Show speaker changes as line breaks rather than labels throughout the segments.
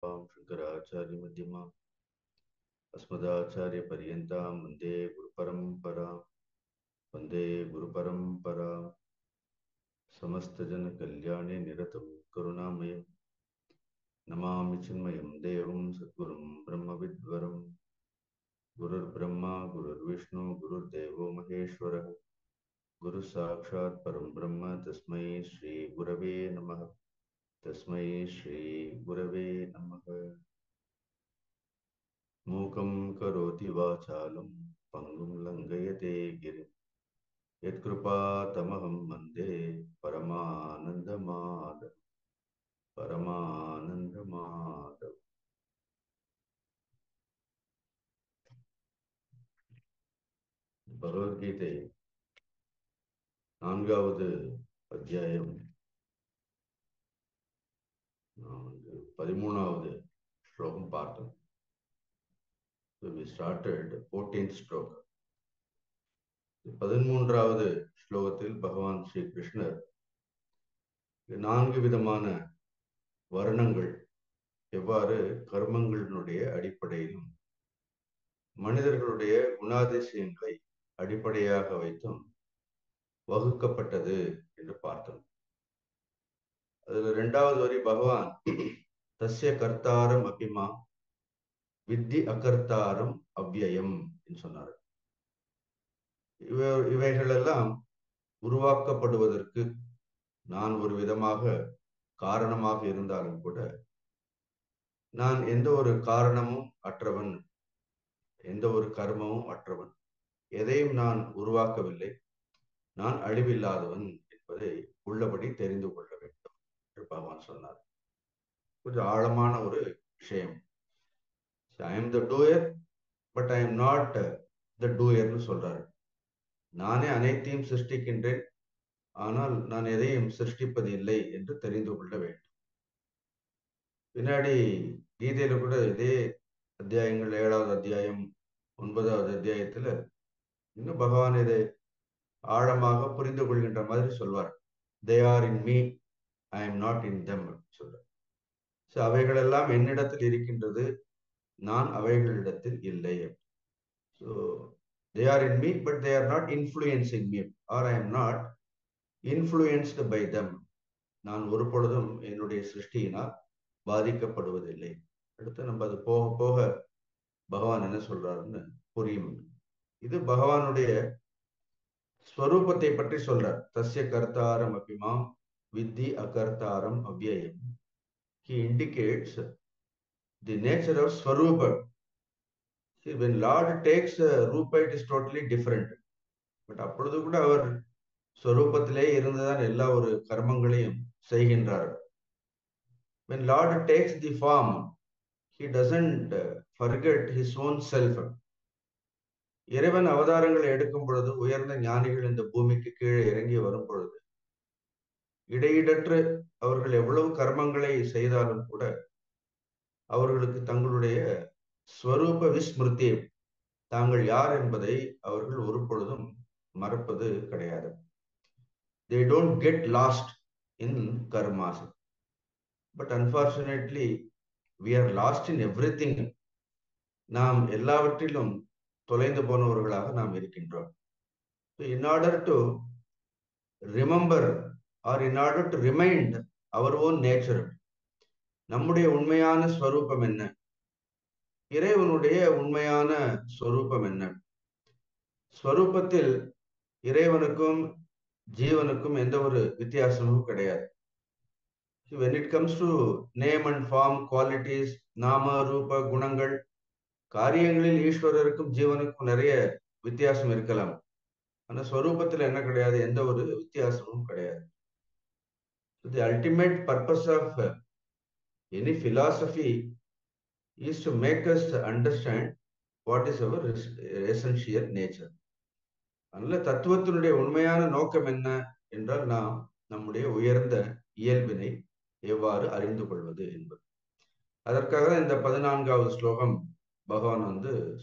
शंकराचार्यमध्यमा अस्मदाचार्यपर्यन्तां वन्दे गुरुपरम्परा समस्तजनकल्याणे निरतं करुणामयं नमामि चिन्मयं देवं सद्गुरुं ब्रह्मविद्वरं गुरुर्ब्रह्मा गुरुर्विष्णु गुरुर्देवो महेश्वरः गुरुः साक्षात् परं ब्रह्म तस्मै श्री गुरवे नमः। तस्मै श्री गुरवे नमः। मूकं करोति वाचालं पंगुं लंघयते गिरिं यत्कृपातमहं वन्दे परमानन्दमाधव। பகவத்கீதை 4வது அத்தியாயம் 13வது ஸ்லோகம் பார்த்தோம். So we started 14th ஸ்லோகம். 13வது ஸ்லோகத்தில் பகவான் ஸ்ரீ கிருஷ்ணர் 4 விதமான வர்ணங்கள் எவ்வாறு கர்மங்களினுடைய அடிப்படையிலும் மனிதர்களுடைய குணாதிசயங்களை அடிப்படையாக வைத்தும் வகுக்கப்பட்டது என்று பார்த்தோம். அதுல 2வது வரி பகவான் தஸ்ய கர்த்தாரம் அபிமா வித்தி அகர்த்தாரம் அவ்யயம் என்று சொன்னார். இவைகளெல்லாம் உருவாக்கப்படுவதற்கு நான் ஒரு விதமாக காரணமாக இருந்தாலும் கூட நான் எந்த ஒரு காரணமும் அற்றவன், எந்த ஒரு கர்மமும் அற்றவன், எதையும் நான் உருவாக்கவில்லை, நான் அழிவில்லாதவன் என்பதை உள்ளபடி தெரிந்து கொள்ள வேண்டும் என்று பகவான் சொன்னார். கொஞ்சம் ஆழமான ஒரு விஷயம். I am the doer but I am not the டூயர்னு சொல்றாரு. நானே அனைத்தையும் சிருஷ்டிக்கின்றேன், ஆனால் நான் எதையும் சிருஷ்டிப்பது இல்லை என்று தெரிந்து கொள்ள வேண்டும். பின்னாடி கீதையில கூட இதே அத்தியாயங்கள் 7வது அத்தியாயம் 9வது அத்தியாயத்துல இன்னும் பகவான் இதை ஆழமாக புரிந்து கொள்கின்ற மாதிரி சொல்வார். They are in me, I am not in them சொல்றார். ஸோ அவைகளெல்லாம் என்னிடத்தில் இருக்கின்றது, நான் அவைகளிடத்தில் இல்லை. So they are in me but they are not influencing me or I am not influenced by them. நான் ஒரு பொழுதும் என்னுடைய சிருஷ்டியினால் பாதிக்கப்படுவதில்லை. அடுத்து நம்ம அது போக போக பகவான் என்ன சொல்றாருன்னு புரியும். இது பகவானுடைய ஸ்வரூபத்தை பற்றி சொல்றார். தஸ்ய கர்த்தாரம் அபிமா வித்தி அகர்த்தாரம் அவ்யயம். He indicates the nature of ஸ்வரூபம். See, when Lord takes Rupa, it is totally different. But அப்பொழுது கூட அவர் ஸ்வரூபத்திலே இருந்துதான் எல்லா ஒரு கர்மங்களையும் செய்கின்றார். When Lord takes the form, he doesn't forget his own self. இறைவன் அவதாரங்களை எடுக்கும் பொழுது, உயர்ந்த ஞானிகள் இந்த பூமிக்கு கீழே இறங்கி வரும் பொழுது, இடையிடற்று அவர்கள் எவ்வளவு கர்மங்களை செய்தாலும் கூட அவர்களுக்கு தங்களுடைய ஸ்வரூப விஸ்மிருதி, தாங்கள் யார் என்பதை அவர்கள் ஒரு பொழுதும் மறப்பது கிடையாது. They don't get lost in karmas. But unfortunately, we are lost in everything. நாம் எல்லாவற்றிலும் தொலைந்து போனவர்களாக நாம் இருக்கின்றோம். So in order to remember or in order to remind our own nature, நம்முடைய உண்மையான ஸ்வரூபம் என்ன, இறைவனுடைய உண்மையான ஸ்வரூபம் என்ன, ஸ்வரூபத்தில் இறைவனுக்கும் ஜீவனுக்கும் எந்த ஒரு வித்தியாசமும் கிடையாது. When it comes to name and form, qualities, நாம ரூப குணங்கள், காரியங்களில் ஈஸ்வரருக்கும் ஜீவனுக்கும் நிறைய வித்தியாசம் இருக்கலாம். ஆனா ஸ்வரூபத்தில் என்ன கிடையாது, எந்த ஒரு வித்தியாசமும் கிடையாது. The ultimate purpose of any philosophy is to make us understand what is our essential nature. அதனால தத்துவத்தினுடைய உண்மையான நோக்கம் என்ன என்றால், நாம் நம்முடைய உயர்ந்த இயல்பினை எவ்வாறு அறிந்து கொள்வது என்பது. அதற்காக இந்த 14வது ஸ்லோகம் பகவான்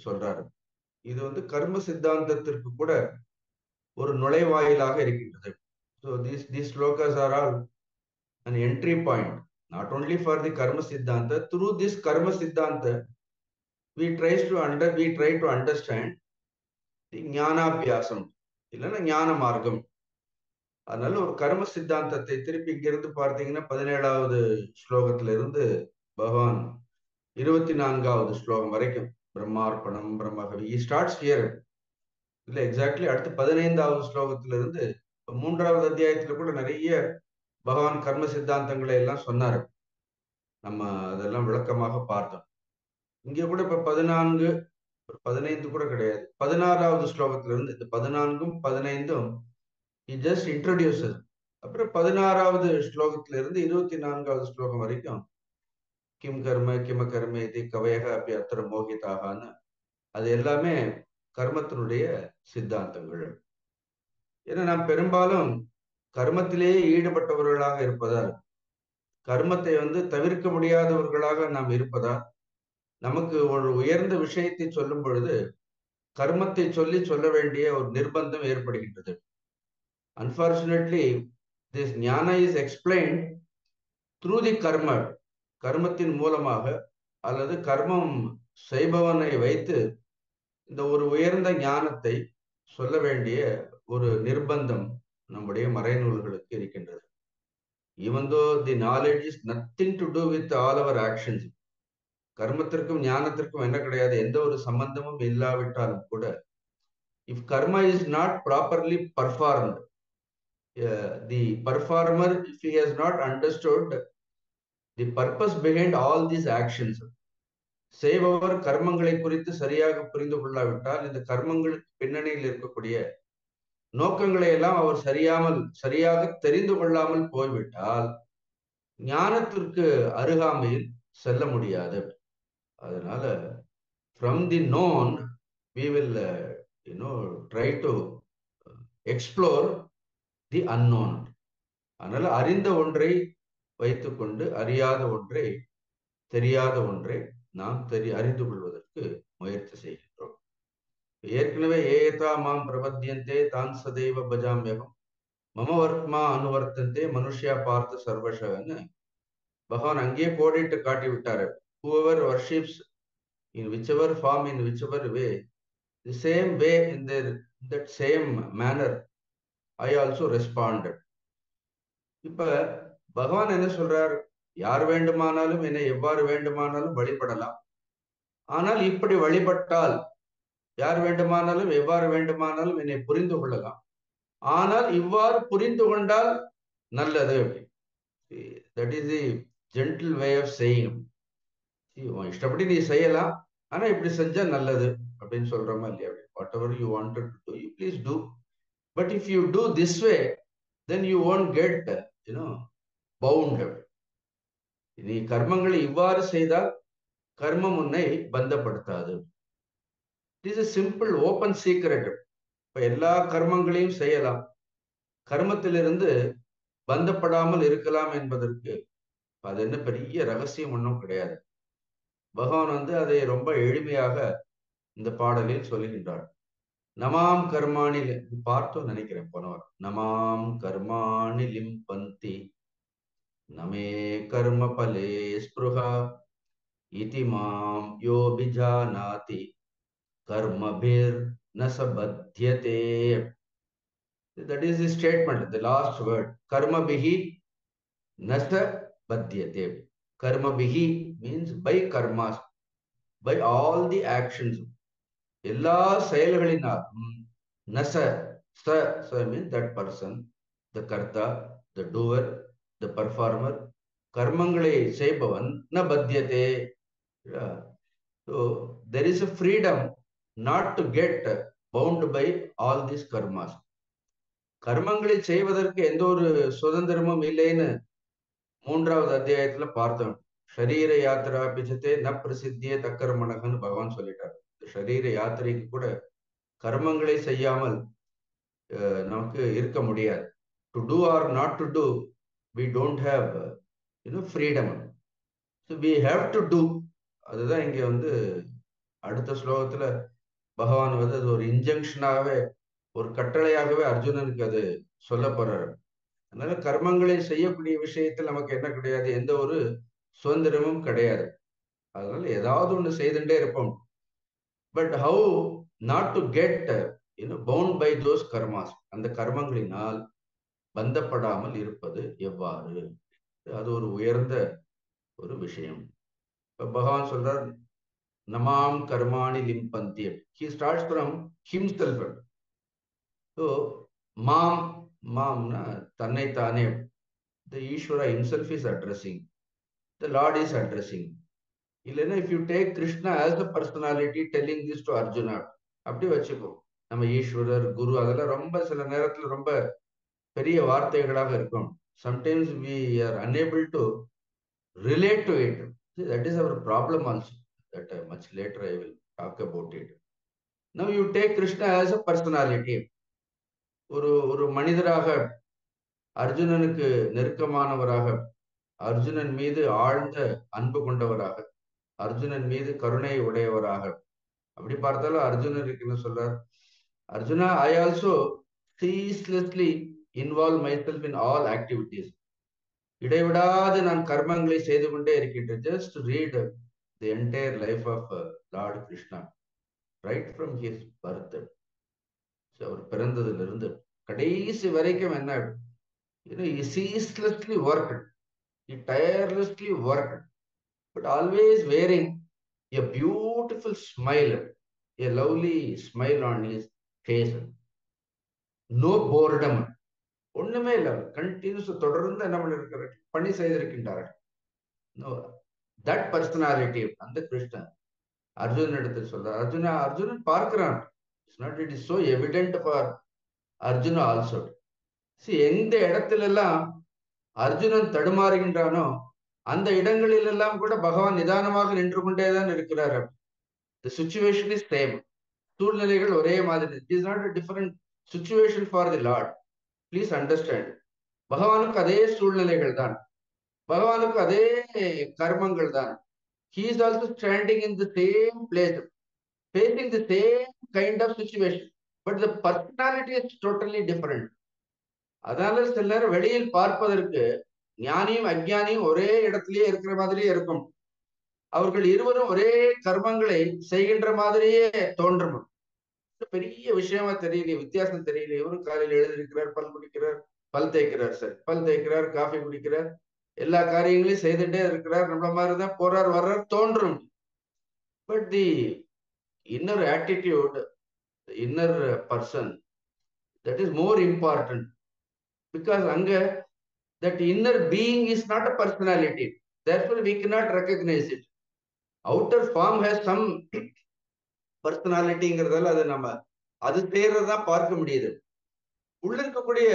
சொல்றாரு. இது கர்ம சித்தாந்தத்திற்கு கூட ஒரு நுழைவாயிலாக இருக்கின்றது. So these slokas are all an entry point Not only for the karma siddhanta, through this karma siddhanta we try to understand the ஞானாபியாசம் இல்லைன்னா ஞான மார்க்கம். அதனால ஒரு கர்ம சித்தாந்தத்தை திருப்பி இங்கிருந்து பார்த்தீங்கன்னா 17வது ஸ்லோகத்துல இருந்து பகவான் 24வது ஸ்லோகம் வரைக்கும் பிரம்மார்ப்பணம் பிரம்மகவி ஸ்டார்ட்ஸ் ஹியர். இல்ல எக்ஸாக்ட்லி அடுத்து 15வது ஸ்லோகத்துல இருந்து 3வது அத்தியாயத்துல கூட நிறைய பகவான் கர்ம சித்தாந்தங்களை எல்லாம் சொன்னாரு. நம்ம அதெல்லாம் விளக்கமாக பார்த்தோம். இங்க கூட இப்ப 14 15 கூட கிடையாது, 16வது ஸ்லோகத்துல இருந்து இந்த 14ம் 15ம் he just introduces. அப்புறம் 16வது ஸ்லோகத்துல இருந்து 24வது ஸ்லோகம் வரைக்கும் கிம் கர்ம கிம கர்ம இது கவயக அப்படி அத்திர மோகிதாகான்னு அது எல்லாமே கர்மத்தினுடைய சித்தாந்தங்கள். ஏன்னா நாம் பெரும்பாலும் கர்மத்திலேயே ஈடுபட்டவர்களாக இருப்பதால், கர்மத்தை தவிர்க்க முடியாதவர்களாக நாம் இருப்பதால், நமக்கு ஒரு உயர்ந்த விஷயத்தை சொல்லும் பொழுது கர்மத்தை சொல்லி சொல்ல வேண்டிய ஒரு நிர்பந்தம் ஏற்படுகின்றது. Unfortunately, this ஞான is explained through the karma. கர்மத்தின் மூலமாக அல்லது கர்மம் செய்பவனை வைத்து இந்த ஒரு உயர்ந்த ஞானத்தை சொல்ல வேண்டிய ஒரு நிர்பந்தம் நம்முடைய மறைநூல்களுக்கு இருக்கின்றது. Even though the knowledge is nothing to do with all our actions. கர்மத்திற்கும் ஞானத்திற்கும் என்ன கிடையாது, எந்த ஒரு சம்பந்தமும் இல்லாவிட்டாலும் கூட, if karma is not properly performed, the performer, if he has not understood the purpose behind all these actions, செய்பவர் கர்மங்களை குறித்து சரியாக புரிந்து கொள்ளாவிட்டால், இந்த கர்மங்களுக்கு பின்னணியில் இருக்கக்கூடிய நோக்கங்களை எல்லாம் அவர் சரியாக தெரிந்து கொள்ளாமல் போய்விட்டால் ஞானத்திற்கு அருகாமையில் செல்ல முடியாது. அதனால from the known we will try to explore the unknown. அதனால அறிந்த ஒன்றை வைத்துக்கொண்டு அறியாத ஒன்றை, தெரியாத ஒன்றை நாம் அறிந்து கொள்வதற்கு முயற்சி செய்கின்றோம். ஏற்கனவே ஏதா மாம் பிரபத்தியந்தே தான் சதைவ பஜாமியகம் மம வர்த்மா அனுவர்த்தந்தே மனுஷ்யா பார்த்த சர்வசன்னு பகவான் அங்கேயே கோடிட்டு காட்டி விட்டாரு. whoever worships in whichever form, in whichever way, the same way, in that same manner I also responded. இப்ப பகவான் என்ன சொல்றார், யார் வேண்டுமானாலும் என்னை எவ்வாறு வேண்டுமானாலும் வழிபடலாம். ஆனால் இப்படி வழிபட்டால் யார் வேண்டுமானாலும் எவ்வாறு வேண்டுமானாலும் என்னை புரிந்து கொள்ளலாம். ஆனால் இவ்வாறு புரிந்து கொண்டால் நல்லது. That is the gentle way of saying. இஷ்டப்படி நீ செய்யலாம், ஆனா இப்படி செஞ்சா நல்லது அப்படின்னு சொல்றோமா இல்லையா? whatever you wanted to do, you please do. But if you do this way, then you won't get bound. நீ கர்மங்களை இவ்வாறு செய்தால் கர்மம் உன்னை பந்தப்படுத்தாது. It is a simple open secret. இப்ப எல்லா கர்மங்களையும் செய்யலாம், கர்மத்திலிருந்து பந்தப்படாமல் இருக்கலாம் என்பதற்கு அது என்ன பெரிய ரகசியம் ஒன்றும் கிடையாது. பகவான் அதை ரொம்ப எளிமையாக இந்த பாடலில் சொல்லுகின்றார். நமாம் கர்மாணி பார்த்தோம் நினைக்கிறேன் போனவர். நமாம் கர்மாணி லிம்பந்தி நமே கர்ம பலே ஸ்பிருஹா இதி மாம் யோபிஜானாதி கர்மபிர் நசபத்யதே. That is the statement, the last word. Karmabihi nasabadhyate. Karmabihi means by karmas, by all the actions. எல்லா செயல்களினாலும் நச ச means that person, the karta, the doer, the performer. கர்மங்களை செய்பவன் ந பத்யதே. So there is a freedom not to get bound by all these karmas. கர்மங்களை செய்வதற்கு எந்த ஒரு சுதந்திரமும் இல்லைன்னு 3வது அத்தியாயத்துல பார்த்தோம். ஷரீர யாத்திரா பிஜத்தே ந பிரசித்தியே தக்கர்மணகன்னு பகவான் சொல்லிட்டார். ஷரீர யாத்திரைக்கு கூட கர்மங்களை செய்யாமல் நமக்கு இருக்க முடியாது. To do or not to do, we don't have freedom. So we have to do. அதுதான் இங்க அடுத்த ஸ்லோகத்துல பகவான் அது ஒரு இன்ஜங்ஷனாகவே, ஒரு கட்டளையாகவே அர்ஜுனனுக்கு அது சொல்ல போறாரு. அதனால கர்மங்களை செய்யக்கூடிய விஷயத்தில் நமக்கு என்ன கிடையாது, எந்த ஒரு சுதந்திரமும் கிடையாது. அதனால ஏதாவது ஒண்ணு செய்துட்டே இருப்போம். But how not to get bound by those karmas, அந்த கர்மங்களினால் பந்தப்படாமல் இருப்பது எவ்வாறு, அது ஒரு உயர்ந்த ஒரு விஷயம். இப்ப பகவான் சொல்றார், நமாம் கர்மாணி லிம்பந்தி. He starts from himself. So மாம், மாம்னா தன்னைத்தானே. The Ishvara himself is addressing. The Lord is addressing. இல்லைன்னா if you take Krishna as a personality telling this to Arjuna, அப்படி வச்சுக்கோ. நம்ம ஈஸ்வரர், குரு அதெல்லாம் ரொம்ப சில நேரத்துல ரொம்ப பெரிய வார்த்தைகளாக இருக்கும். Sometimes we are unable to relate to it. See, that is our problem also. That much later I will talk about it. Now you take Krishna as a personality. ஒரு ஒரு மனிதராக, அர்ஜுனனுக்கு நெருக்கமானவராக, அர்ஜுனன் மீது ஆழ்ந்த அன்பு கொண்டவராக, அர்ஜுனன் மீது கருணை உடையவராக. அப்படி பார்த்தாலும் அர்ஜுனனுக்கு என்ன சொல்றார், Arjuna, I also ceaselessly involve myself in all activities. இடைவிடாது நான் கர்மங்களை செய்து கொண்டே இருக்கின்றேன். Just read the entire life of Lord Krishna, right from his birth. அவர் பிறந்ததிலிருந்து கடைசி வரைக்கும் என்ன, he ceaselessly worked, he tirelessly worked, but always wearing a beautiful smile, a lovely smile on his face. No boredom, ஒண்ணுமே இல்லை. Continuous தொடர்ந்து என்ன பண்ணிருக்கிறார், பணி செய்திருக்கின்றார்கள். தட் பர்சனாலிட்டி, அந்த கிருஷ்ணன் அர்ஜுனன் இடத்தில் சொல்றார். அர்ஜுனன் பார்க்கிறான். It's not, it is so evident for Arjuna also. எந்த இடத்துல எல்லாம் அர்ஜுனன் தடுமாறுகின்றானோ அந்த இடங்களில் எல்லாம் கூட பகவான் நிதானமாக நின்று கொண்டேதான் இருக்கிறார். The situation is same. சூழ்நிலைகள் ஒரே மாதிரி. It is not a different situation for the Lord. Please understand. பகவானுக்கு அதே சூழ்நிலைகள் தான், பகவானுக்கு அதே கர்மங்கள் தான். He is also standing in the same place, facing the same kind of situation, but the personality is totally different. அதனால சில நேரம் வெளியில் பார்ப்பதற்கு ஞானியும் அஞ்ஞானியும் ஒரே இடத்திலேயே இருக்கிற மாதிரியே இருக்கும். அவர்கள் இருவரும் ஒரே கர்மங்களை செய்கின்ற மாதிரியே தோன்றும். பெரிய விஷயமா தெரியல, வித்தியாசம் தெரியல. இவரும் காலையில் எழுதிருக்கிறார், பல் குடிக்கிறார், பல் தேய்க்கிறார், சார் பல் தேய்க்கிறார், காஃபி குடிக்கிறார், எல்லா காரியங்களையும் செய்துட்டே இருக்கிறார். நம்மள மாதிரிதான் போறார் வர்றார் தோன்றும். But the inner attitude, inner person, that is more important, because அங்க that inner being is not a personality, therefore we cannot recognize it. Outer form has some personalityங்கிறதால அது நம்ம அது தேர்றதான் பார்க்க முடியுது. உள்ள இருக்கக்கூடிய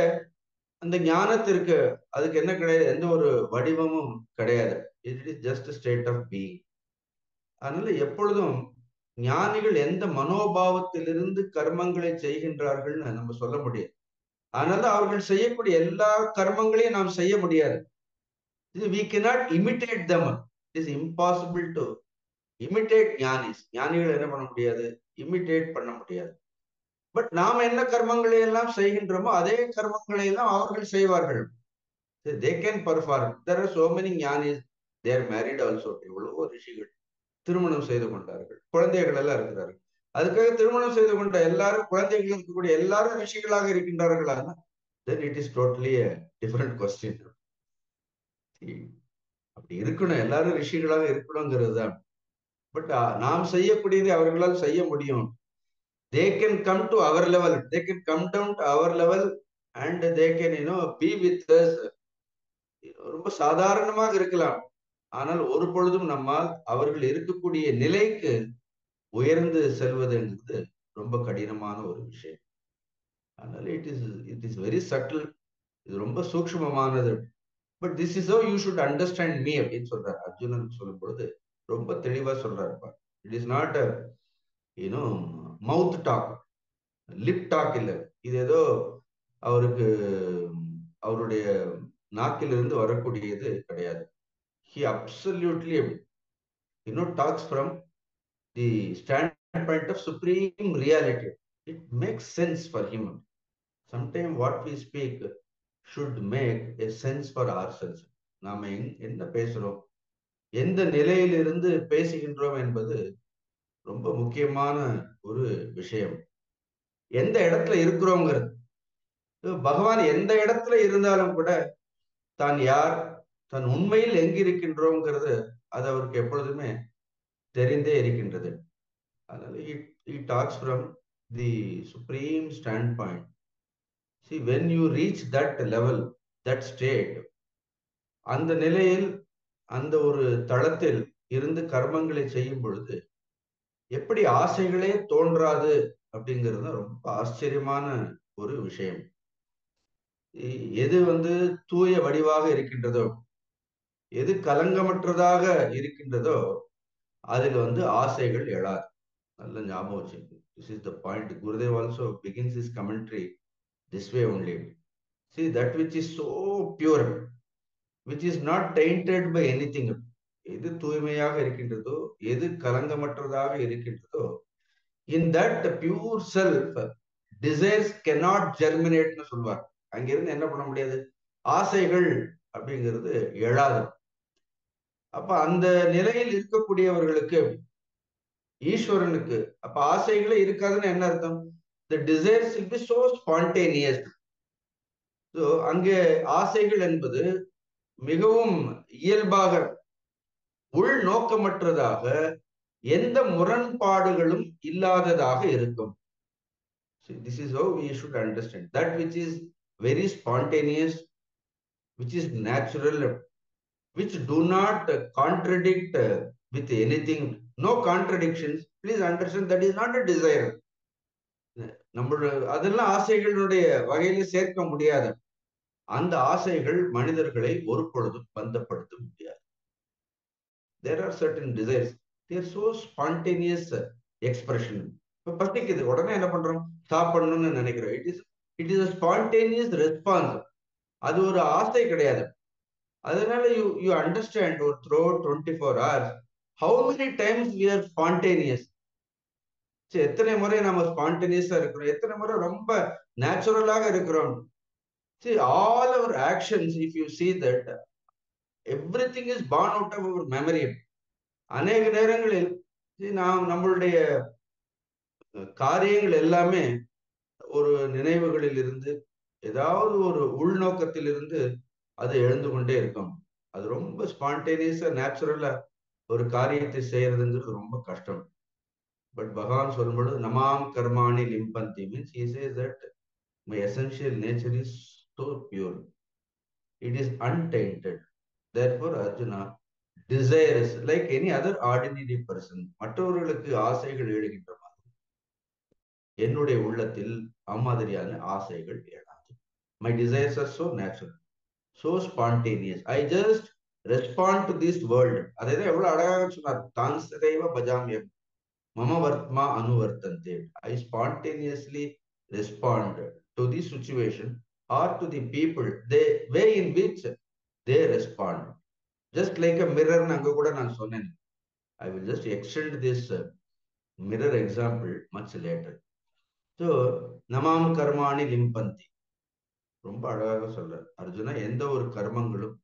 அந்த ஞானத்திற்கு அதுக்கு என்ன கிடையாது, எந்த ஒரு வடிவமும் கிடையாது. It is just state of being. அதனால எப்பொழுதும் ஞானிகள் எந்த மனோபாவத்திலிருந்து கர்மங்களை செய்கின்றார்கள்னு நம்ம சொல்ல முடியாது. அதனால அவர்கள் செய்யக்கூடிய எல்லா கர்மங்களையும் நாம் செய்ய முடியாது. We cannot imitate them. It is impossible to imitate Gnanis. ஞானிகள் என்ன பண்ண முடியாது, இமிட்டேட் பண்ண முடியாது. பட் நாம என்ன கர்மங்களை எல்லாம் செய்கின்றோமோ அதே கர்மங்களை எல்லாம் அவர்கள் செய்வார்கள். They can perform. There are so many Gnanis, they are married also. எவ்வளவோ ரிஷிகள் திருமணம் செய்து கொண்டார்கள், குழந்தைகள் எல்லாம் இருக்கிறார்கள். அதுக்காக திருமணம் செய்து கொண்ட எல்லாரும், குழந்தைகள் இருக்கக்கூடிய எல்லாரும் ரிஷிகளாக இருக்கின்றார்களா? Then it is totally a different question. அப்படி இருக்கணும், எல்லாரும் ரிஷிகளாக இருக்கணுங்கிறது தான். பட் நாம் செய்யக்கூடியதை அவர்களால் செய்ய முடியும். They can come to our level, they can come down to our level and they can be with us. ரொம்ப சாதாரணமாக இருக்கலாம், ஆனால் ஒரு பொழுதும் நம்மால் அவர்கள் இருக்கக்கூடிய நிலைக்கு உயர்ந்து செல்வதுங்கிறது ரொம்ப கடினமான ஒரு விஷயம். அதனால இட் இஸ் வெரி சட்டில், இது ரொம்ப சூக்ஷ்மமானது. But this is how you should understand me அப்படின்னு சொல்றாரு. அர்ஜுனன் சொல்லும் பொழுது ரொம்ப தெளிவா சொல்றாரு. It is not mouth talk, lip talk இல்லை. இது ஏதோ அவருக்கு அவருடைய நாக்கிலிருந்து வரக்கூடியது கிடையாது. He absolutely talks from the standpoint of supreme reality. It makes sense for him. Sometimes what we speak, should make a sense for ourselves. நாம என்ன பேசுறோம், எந்த நிலையிலிருந்து பேசுகின்றோம் என்பது ரொம்ப முக்கியமான ஒரு விஷயம். எந்த இடத்துல இருக்கிறோங்கிறது. பகவான் எந்த இடத்துல இருந்தாலும் கூட தான் யார், தன் உண்மையில் எங்கிருக்கின்றோங்கிறது அது அவருக்கு எப்பொழுதுமே தெரிந்தே இருக்கின்றது. அதனால he talks from the supreme standpoint. See, when you reach that level, that state, அந்த நிலையில் அந்த ஒரு தளத்தில் இருந்து கர்மங்களை செய்யும் பொழுது எப்படி ஆசைகளே தோன்றாது அப்படிங்கிறது ரொம்ப ஆச்சரியமான ஒரு விஷயம். எது தூய வடிவாக இருக்கின்றதோ, எது கலங்கமற்றதாக இருக்கின்றதோ அதில் ஆசைகள் எழாது. நல்ல ஞாபகம் வச்சுக்கோங்க. This is the point. Gurudev also begins his commentary this way only. See, that which is so pure, which is not tainted by anything. எது தூய்மையாக இருக்கின்றதோ, எது கலங்கமற்றதாக இருக்கின்றதோ, in that pure self, desires cannot germinate னு சொல்வார். அங்கிருந்து என்ன பண்ண முடியாது, ஆசைகள் அப்படிங்கிறது எழாது. அப்ப அந்த நிலையில் இருக்கக்கூடியவர்களுக்கு, ஈஸ்வரனுக்கு அப்ப ஆசைகளே இருக்காதுன்னு என்ன அர்த்தம்? The desires will be so spontaneous. So அங்கே ஆசைகள் என்பது மிகவும் இயல்பாக, உள் நோக்கமற்றதாக, எந்த முரண்பாடுகளும் இல்லாததாக இருக்கும். So this is how we should understand. That which is very spontaneous, which is natural, which do not contradict with anything, no contradictions. Please understand that is not a desire. நம்மளோட அதெல்லாம் ஆசைகளுடைய வகையில சேர்க்க முடியாது. அந்த ஆசைகள் மனிதர்களை ஒரு பொழுதும் பந்தப்படுத்த முடியாது. There are certain desires. They are so spontaneous expression. இப்ப பசிக்குது, உடனே என்ன பண்றோம், சாப்பிடணும்னு நினைக்கிறோம். It is a spontaneous response. அது ஒரு ஆசை கிடையாது. அதனால you understand throughout 24 hours how many times we are spontaneous. எத்தனை முறை நம்ம ஸ்பான்டேனியஸா இருக்கிறோம், எத்தனை முறை ரொம்ப நேச்சுரலாக இருக்கிறோம். See, all our actions, if you see that, everything is born out of our memory. அநேக நேரங்களில் நாம் நம்மளுடைய காரியங்கள் எல்லாமே ஒரு நினைவுகளில் இருந்து, ஏதாவது ஒரு உள்நோக்கத்தில் இருந்து அது எழுந்து கொண்டே இருக்கும். அது ரொம்ப ஸ்பான்டேனியஸா நேச்சுரலா ஒரு காரியத்தை செய்யறதுங்கிறது ரொம்ப கஷ்டம். பட் பகவான் சொல்லும் பொழுது நமாம் கர்மாணி லிம்பந்தி means he says that my essential nature is so pure, it is untainted. Therefore Arjuna desires like any other ordinary person. மற்றவர்களுக்கு ஆசைகள் எழுகின்ற மாதிரி என்னுடைய உள்ளத்தில் அம்மாதிரியான ஆசைகள் எழாது. My desires are so natural, so spontaneous. I just respond to this world. அதைதான் எவ்வளவு அழகாக சொன்னார். தான் சதைவ பஜாமியம் மம வர்த்மா அனுவர்த்தந்தே. I spontaneously respond to the situation or to the people, the way in which they respond. Just like a mirror அங்க கூட நான் சொன்னேன். I will just extend this mirror example much later. So நமாம் கர்மாணி லிம்பந்தி, ரொம்ப அழகாக சொல்றார் அர்ஜுனா. எந்த ஒரு கர்மங்களும்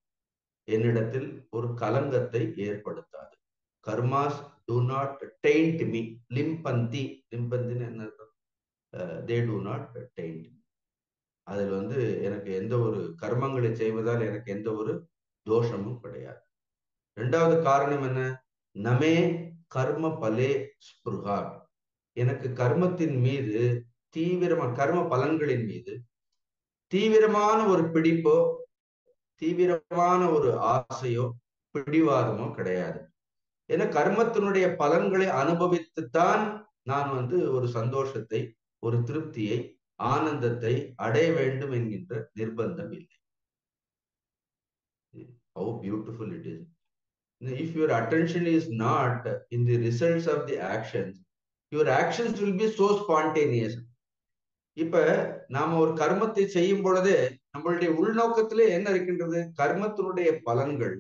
என்னிடத்தில் ஒரு கலங்கத்தை ஏற்படுத்தாது. Karmas do not taint me. லிம்பந்தி, லிம்பந்தின்னு என்ன அர்த்தம்? they do not taint me. அதில் எனக்கு எந்த ஒரு கர்மங்களை செய்வதால் எனக்கு எந்த ஒரு தோஷமும் கிடையாது. இரண்டாவது காரணம் என்ன? நமே கர்ம பலே ஸ்புருகா. எனக்கு கர்மத்தின் மீது கர்ம பலன்களின் மீது தீவிரமான ஒரு பிடிப்போ, தீவிரமான ஒரு ஆசையோ, பிடிவாதமோ கிடையாது. ஏன்னா கர்மத்தினுடைய பலன்களை அனுபவித்துத்தான் நான் ஒரு சந்தோஷத்தை, ஒரு திருப்தியை, ஆனந்தத்தை அடைய வேண்டும் என்கின்ற நிர்பந்தம் இல்லை. How beautiful it is. If your attention is not in the results of the actions, your actions will be so spontaneous. இப்ப நாம ஒரு கர்மத்தை செய்யும் பொழுதே நம்மளுடைய உள்நோக்கத்திலே என்ன இருக்கின்றது? கர்மத்தினுடைய பலன்கள்.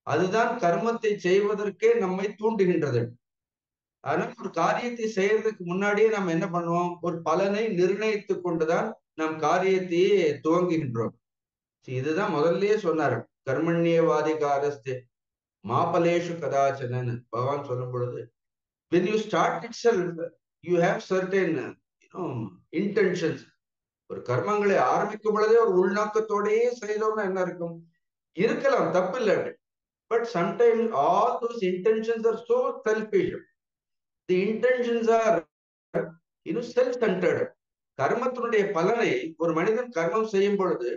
அதுதான் கர்மத்தை செய்வதற்கே நம்மை தூண்டுகின்றது. அதனால ஒரு காரியத்தை செய்யறதுக்கு முன்னாடியே நம்ம என்ன பண்ணுவோம்? ஒரு பலனை நிர்ணயித்துக் கொண்டுதான் நம் காரியத்தையே துவங்குகின்றோம். இதுதான் முதல்லயே சொன்னாரு. கர்மண்யவாதிகாரஸ்தே மாபலேஷு கதாச்சனன்னு பகவான் சொல்லும் பொழுது, when you start itself, you have certain intentions. ஒரு கர்மங்களை ஆரம்பிக்கும் பொழுதே ஒரு உள்நோக்கத்தோடயே செய்தோம்னா என்ன இருக்கும்? இருக்கலாம், தப்பு இல்லை. But sometimes all those intentions are so selfish. The intentions are self-centered. கர்மத்தினுடைய பலனை ஒரு மனிதன் கர்மம் செய்யும் பொழுது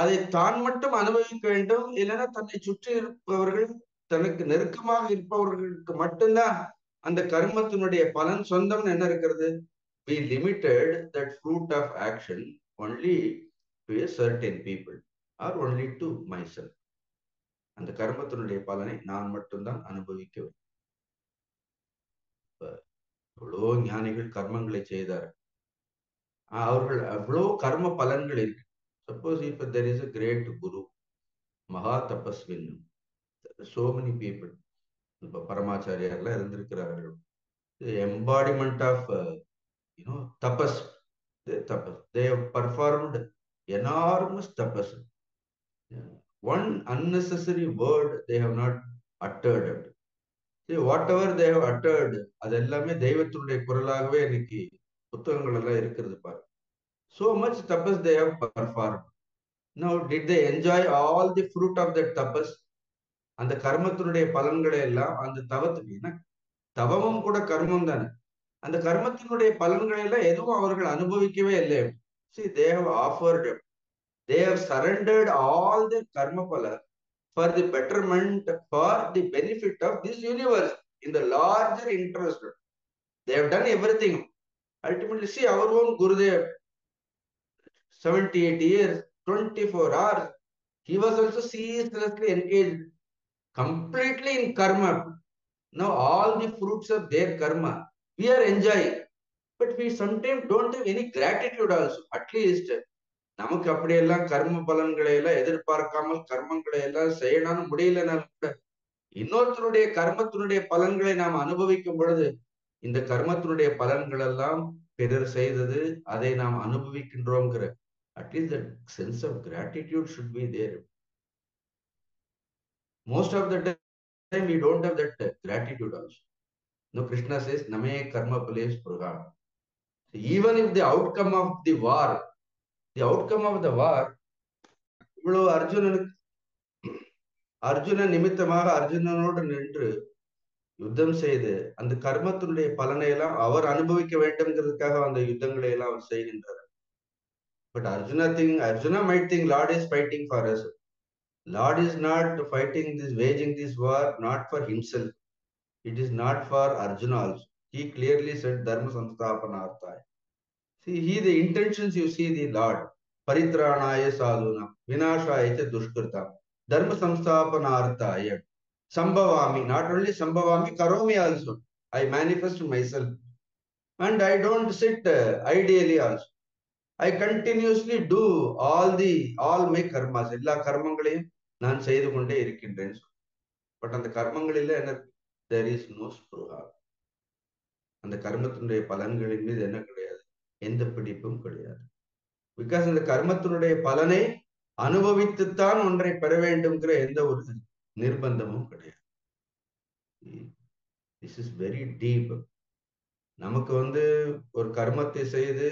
அதை தான் மட்டும் அனுபவிக்க வேண்டும், இல்லைன்னா தன்னை சுற்றி இருப்பவர்கள், தனக்கு நெருக்கமாக இருப்பவர்களுக்கு மட்டும்தான் அந்த கர்மத்தினுடைய பலன் சொந்தம்னு என்ன இருக்கிறது? We limited that fruit of action only to a certain people or only to myself. அந்த கர்மத்தினுடைய பலனை நான் மட்டும்தான் அனுபவிக்க வேண்டும். எவ்வளோ ஞானிகள் கர்மங்களை செய்தார், அவர்கள் அவ்வளோ கர்ம பலன்கள் இருக்கு. Suppose if there is a great guru, மகா தபஸ்வின், so many people, இப்ப பரமாச்சாரியார்லாம் இருந்திருக்கிறார்கள். Embodiment of tapas, they have performed enormous tapas. One unnecessary word they have not uttered. See, whatever they have uttered, அது எல்லாமே தெய்வத்தினுடைய குரலாகவே இன்னைக்கு புத்தகங்கள் எல்லாம் இருக்கிறது பாரு. So much tapas they have performed. Now, did they enjoy all the fruit of that tapas? அந்த கர்மத்தினுடைய பலன்களை எல்லாம் அந்த தவத்துக்கு, தவமும் கூட கர்மம் தானே, அந்த கர்மத்தினுடைய பலன்களை எல்லாம் எதுவும் அவர்கள் அனுபவிக்கவே இல்லை. See, they have offered, they have surrendered all their karma phala for the betterment, for the benefit of this universe, in the larger interest. They have done everything. Ultimately, see our own Gurudev, 78 years, 24 hours, he was also ceaselessly engaged completely in karma. Now all the fruits of their karma we are enjoying, but we sometimes don't have any gratitude also. At least நமக்கு அப்படியெல்லாம் கர்ம பலன்களை எல்லாம் எதிர்பார்க்காமல் கர்மங்களை எல்லாம் செய்யணும்னு முடியலனாலும் கூட இன்னொருத்தருடைய கர்மத்தினுடைய பலன்களை நாம் அனுபவிக்கும் பொழுது இந்த கர்மத்தினுடைய பலன்கள் எல்லாம் பிறர் செய்தது, அதை நாம் அனுபவிக்கின்றோங்கிற at least that sense of gratitude should be there. Most of the time we don't have that gratitude also. No, Krishna says name karma pales purga. Even if the outcome of the war, இவ்வளவு அர்ஜுன நிமித்தமாக அர்ஜுனனோடு நின்று யுத்தம் செய்து அந்த கர்மத்தினுடைய பலனை எல்லாம் அவர் அனுபவிக்க வேண்டும்ங்கிறதுக்காக அந்த யுத்தங்களை எல்லாம் அவர் செய்கின்றார். But Arjuna might think Lord is fighting for us. Lord is not waging this war not for himself. It is not for Arjuna also. He clearly said dharma samsthapanarthaya. See, the intentions you see the Lord, paritranaya sadhuna, vinashaya cha dushkritam, dharma samsthapanarthaya, sambhavami, not only sambhavami, karomi also. I manifest myself. And I don't sit ideally also. I continuously do all my karmas. எல்லா கர்மங்களையும் நான் செய்து கொண்டே இருக்கின்றேன். But அந்த கர்மங்களில் என்ன, there is no spruha. அந்த கர்மத்தினுடைய பலன்களின் மீது என்ன கிடையாது, எந்த பிடிப்பும் கிடையாது. பிகாஸ் அந்த கர்மத்தினுடைய பலனை அனுபவித்துத்தான் ஒன்றை பெற வேண்டும்ங்கிற எந்த ஒரு நிர்பந்தமும் கிடையாது. This is very deep. நமக்கு ஒரு கர்மத்தை செய்து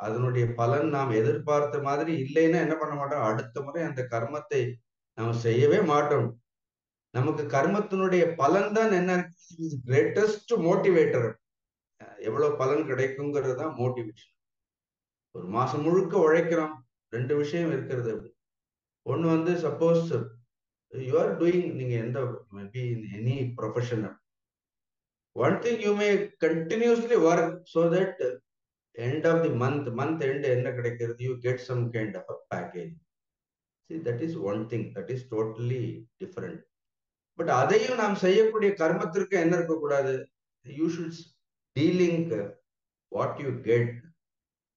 அதனுடைய பலன் நாம் எதிர்பார்த்த மாதிரி இல்லைன்னா என்ன பண்ண மாட்டோம், அடுத்த முறை அந்த கர்மத்தை நாம் செய்யவே மாட்டோம். நமக்கு கர்மத்தினுடைய பலன் தான் என்ன, கிரேட்டஸ்ட் மோட்டிவேட்டர். எவ்வளவு பலன் கிடைக்குங்கிறது தான் மோட்டிவேஷன். ஒரு மாசம் முழுக்க உழைக்கிறோம், ரெண்டு விஷயம் இருக்கிறது. ஒண்ணு சப்போஸ் யூ ஆர் டூயிங், நீங்க எந்த maybe in any professional, one thing you may continuously work so that end of the month end என்ன கிடைக்கிறது, you get some kind of a package. See, that is one thing, that is totally different. But அதையும் நாம் செய்யக்கூடிய கர்மத்திற்கு என்ன இருக்கக்கூடாது, you should de-link what you get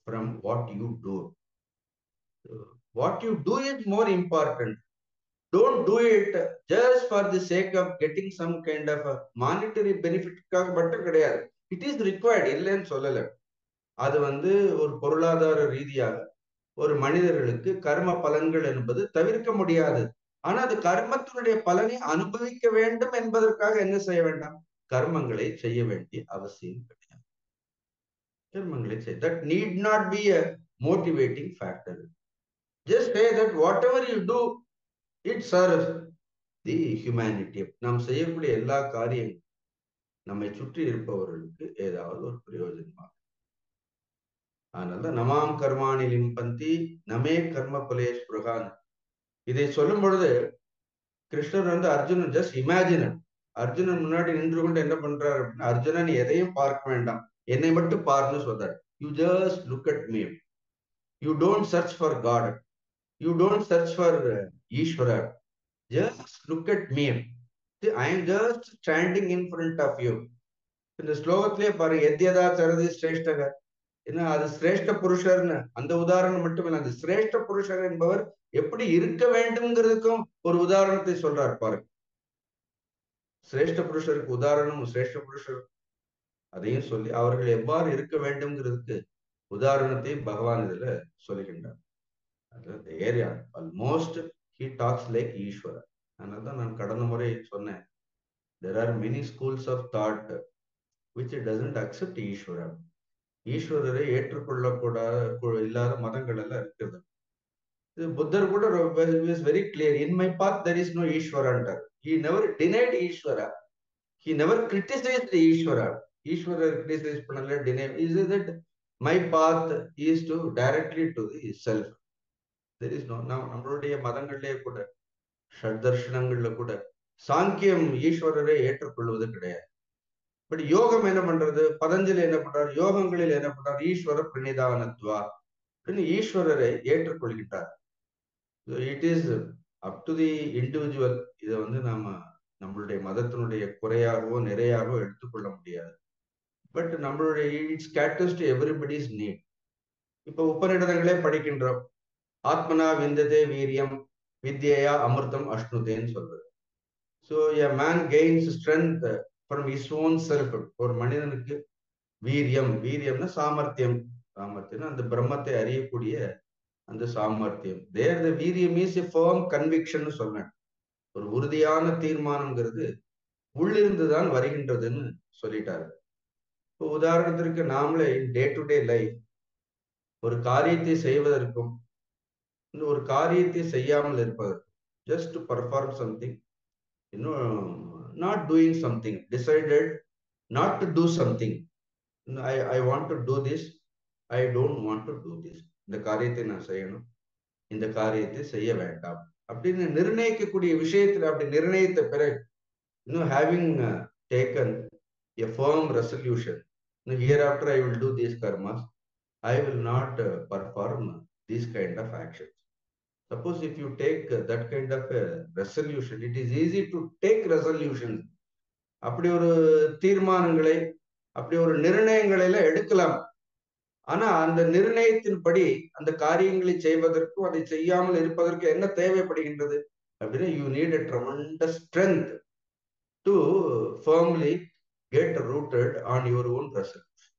from what you do. What you do is more important. Don't do it just for the sake of getting some kind of a monetary benefit மட்டும் கிடையாது. It is required, இல்லைன்னு சொல்லல. அது ஒரு பொருளாதார ரீதியாக ஒரு மனிதர்களுக்கு கர்ம பலன்கள் என்பது தவிர்க்க முடியாது. ஆனா அது கர்மத்தினுடைய பலனை அனுபவிக்க வேண்டும் என்பதற்காக என்ன செய்ய வேண்டாம்? கர்மங்களை செய்ய வேண்டிய அவசியம் கிடையாது. கர்மங்களை செய்ய that need not be a motivating factor. Just say that whatever you do, it serves the humanity. நாம் செய்யக்கூடிய எல்லா காரியங்களும் நம்மை சுற்றி இருப்பவர்களுக்கு ஏதாவது ஒரு பிரயோஜனமா. அதனால நமாம் கர்மாணி லிம்பந்தி நமே கர்ம பலேஷ் புரகான். இதை சொல்லும் பொழுது கிருஷ்ணர் வந்து அர்ஜுனன் ஜஸ்ட் இமேஜின், அர்ஜுனன் முன்னாடி நின்று கொண்டு என்ன பண்றாரு அப்படின்னா, அர்ஜுனன் நீ எதையும் பார்க்க வேண்டாம், என்னை மட்டும் பார்ன்னு சொல்றாரு. You just look at me. You don't search for God, you don't search for Eswarar, just look at me. I am just standing in front of you. இந்த ஸ்லோகத்திலே பாருங்க, எத்யதா சரதி சிரேஷ்டக, ஏன்னா அது சிரேஷ்ட புருஷர்னு அந்த உதாரணம் மட்டுமில்லை, அந்த சிரேஷ்ட புருஷர் என்பவர் எப்படி இருக்க வேண்டும்ங்கிறதுக்கும் ஒரு உதாரணத்தை சொல்றார் பாருங்க. சிரேஷ்ட புருஷருக்கு உதாரணம் சிரேஷ்ட புருஷர் அதையும் சொல்லி அவர்கள் எவ்வாறு இருக்க வேண்டும்ங்கிறதுக்கு உதாரணத்தை பகவான் இதுல சொல்லுகின்றார். அதாவது area almost he talks like Eswarar. அதனாலதான் நான் கடந்த முறை சொன்னேன், there are many schools of thought which doesn't accept ஈஸ்வரா. ஈஸ்வரரை ஏற்றுக்கொள்ளக்கூடாத இல்லாத மதங்கள் எல்லாம் இருக்கிறது. புத்தர் கூட very clear, in my path there is no ஈஸ்வரன்றார். he never denied Eswara, he never criticized Eswara. Eswarar criticize பண்ணல, deny. is that my path is to directly to the self. there is no, நம்மளுடைய மதங்கள்லயே கூட ஷட்தர்ஷனங்கள்ல கூட சாங்கியம் ஈஸ்வரரை ஏற்றுக்கொள்வது கிடையாது. பட் யோகம் என்ன பண்றது? பதஞ்சலி என்ன பண்றார்? யோகங்களில் என்ன பண்றார்? ஈஸ்வர பிரணிதானத்வா அப்படின்னு ஈஸ்வரரை ஏற்றுக்கொள்கின்றார். It is up to the individual. இதை வந்து நம்மளுடைய மதத்தினுடைய குறையாகவோ நிறையாகவோ எடுத்துக்கொள்ள முடியாது. பட் நம்மளுடைய it's caters to everybody's need. இப்ப உபநிடதங்களே படிக்கின்றோம். ஆத்மனா விந்ததே வீரியம் வித்யா அமிர்தம் அஷ்ணுதேன்னு சொல்றது. So a man gains strength from his own self. ஒரு மனிதனுக்கு வீரியம், வீரியம்னா சாமர்த்தியம், சாமர்த்தியம் அந்த பிரம்மத்தை அறியக்கூடிய அந்த சாமர்த்தியம். தேர் த வீரியம் இஸ் எ ஃபர்ம் கன்விக்ஷன் சொன்னேன். ஒரு உறுதியான தீர்மானம்ங்கிறது உள்ளிருந்துதான் வருகின்றதுன்னு சொல்லிட்டாரு. இப்போ உதாரணத்திற்கு நாமளே டே டு டே லைஃப் ஒரு காரியத்தை செய்வதற்கும் ஒரு காரியத்தை செய்யாமல் இருப்பதற்கும், just to perform something, not doing something, decided not to do something. I want to do this, I don't want to do this. இந்த காரியத்தை நான் செய்யணும், இந்த காரியத்தை செய்ய வேண்டாம் அப்படின்னு நிர்ணயிக்கக்கூடிய விஷயத்துல அப்படி நிர்ணயித்த பிறகு having taken a firm resolution, hereafter I will do these karmas, I will not perform these kind of actions. Suppose if you take that kind of a resolution, it is easy to take resolutions. அப்படி ஒரு தீர்மானங்களை, அப்படி ஒரு நிர்ணயங்களை எல்லாம் எடுக்கலாம். ஆனா அந்த நிர்ணயத்தின்படி அந்த காரியங்களை செய்வதற்கும் அதை செய்யாமல் இருப்பதற்கு என்ன தேவைப்படுகின்றது அப்படின்னா, you need a tremendous strength to firmly get rooted on your own resolution.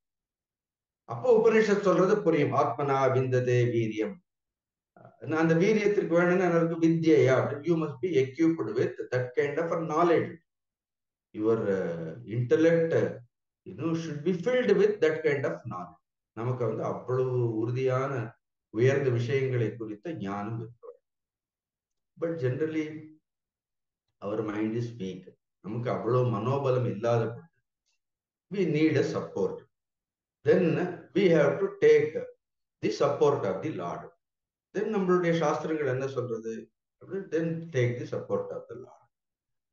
அப்போ உபனிஷத் சொல்றது புரியும். ஆத்மனா விந்ததே வீரியம். அந்த வீரியத்திற்கு வேணும்னா வித்யா, you must be equipped with that kind of knowledge. Your intellect should be filled with that kind of knowledge. நமக்கு வந்து அவ்வளவு உறுதியான உயர்ந்த விஷயங்களை குறித்த ஞானம் இருக்கிறது. பட் ஜெனரலி அவர் மைண்ட் இஸ் வீக். நமக்கு அவ்வளவு மனோபலம் இல்லாத பொழுது we need a support. Then we have to take the support of the Lord. Then நம்மளுடைய சாஸ்திரங்கள் என்ன சொல்றது? Then take the support of the Lord.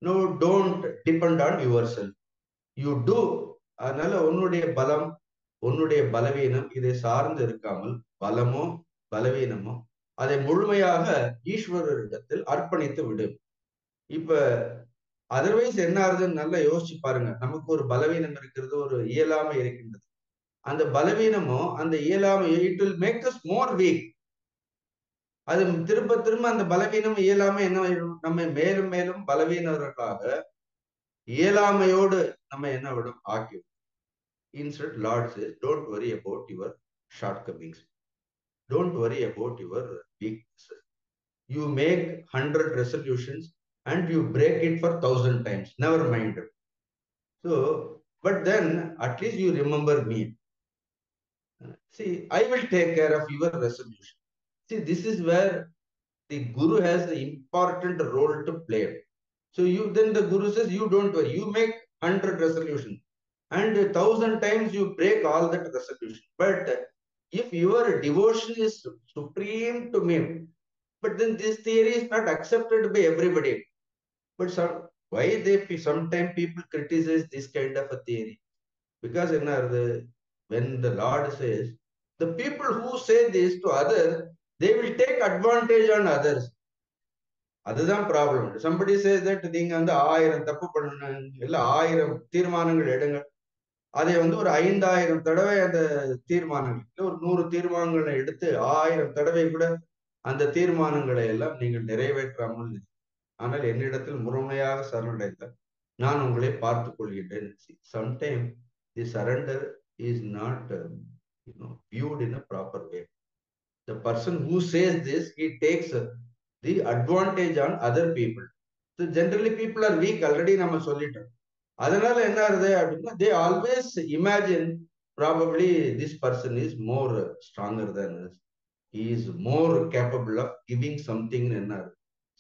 No, don't depend on yourself. You do. அதனால உன்னுடைய பலம், உன்னுடைய பலவீனம் இதை சார்ந்து இருக்காமல், பலமோ பலவீனமோ அதை முழுமையாக ஈஸ்வரரிடத்தில் அர்ப்பணித்து விடு. இப்ப அதர்வைஸ் என்ன ஆகுதுன்னு நல்லா யோசிச்சு பாருங்க. நமக்கு ஒரு பலவீனம் இருக்கிறது, ஒரு இயலாமை இருக்கின்றது. அந்த பலவீனமோ அந்த இயலாமை it will make us more weak. அது திரும்ப திரும்ப அந்த பலவீனம் இயலாமை என்ன நம்ம மேலும் மேலும் பலவீனர்களாக இயலாமையோடு நம்ம என்ன விடும் ஆக்கி. Instead, Lord says, don't worry about your shortcomings. don't worry about your weaknesses. You make 100 resolutions and you break it for 1,000 times. Never mind. So, but then at least you remember me. See, I will take care of your resolution. See, this is where the guru has the important role to play. So you then the guru says, you don't worry, you make 100 resolutions and 1,000 times you break all that resolution. But if your devotion is supreme to me, but then this theory is not accepted by everybody. But why they sometimes people criticize this kind of a theory? Because when the Lord says, the people who say this to others, they will take advantage on others. அதுதான் problem. somebody says that நீங்க 1000 தப்பு பண்ணணும், இல்ல 1000 தீர்மானங்கள் எடுங்க, அதை ஒரு 5000 தடவை அந்த தீர்மானங்கள், இல்ல ஒரு 100 தீர்மானங்களை எடுத்து 1000 தடவை கூட அந்த தீர்மானங்களை எல்லாம் நீங்கள் நிறைவேற்றாமல், ஆனால் என்னிடத்தில் முழுமையாக சரணடைந்தால் நான் உங்களை பார்த்துக் கொள்கின்றேன். Sometimes the surrender is not viewed in a proper way. The person who says this, he takes the advantage on other people. So generally people are weak already, நம்ம சொல்லிட்டோம். அதனால என்ன ஆகுது அப்படின்னா, they always imagine probably this person is more stronger than us. He is more capable of giving something. என்ன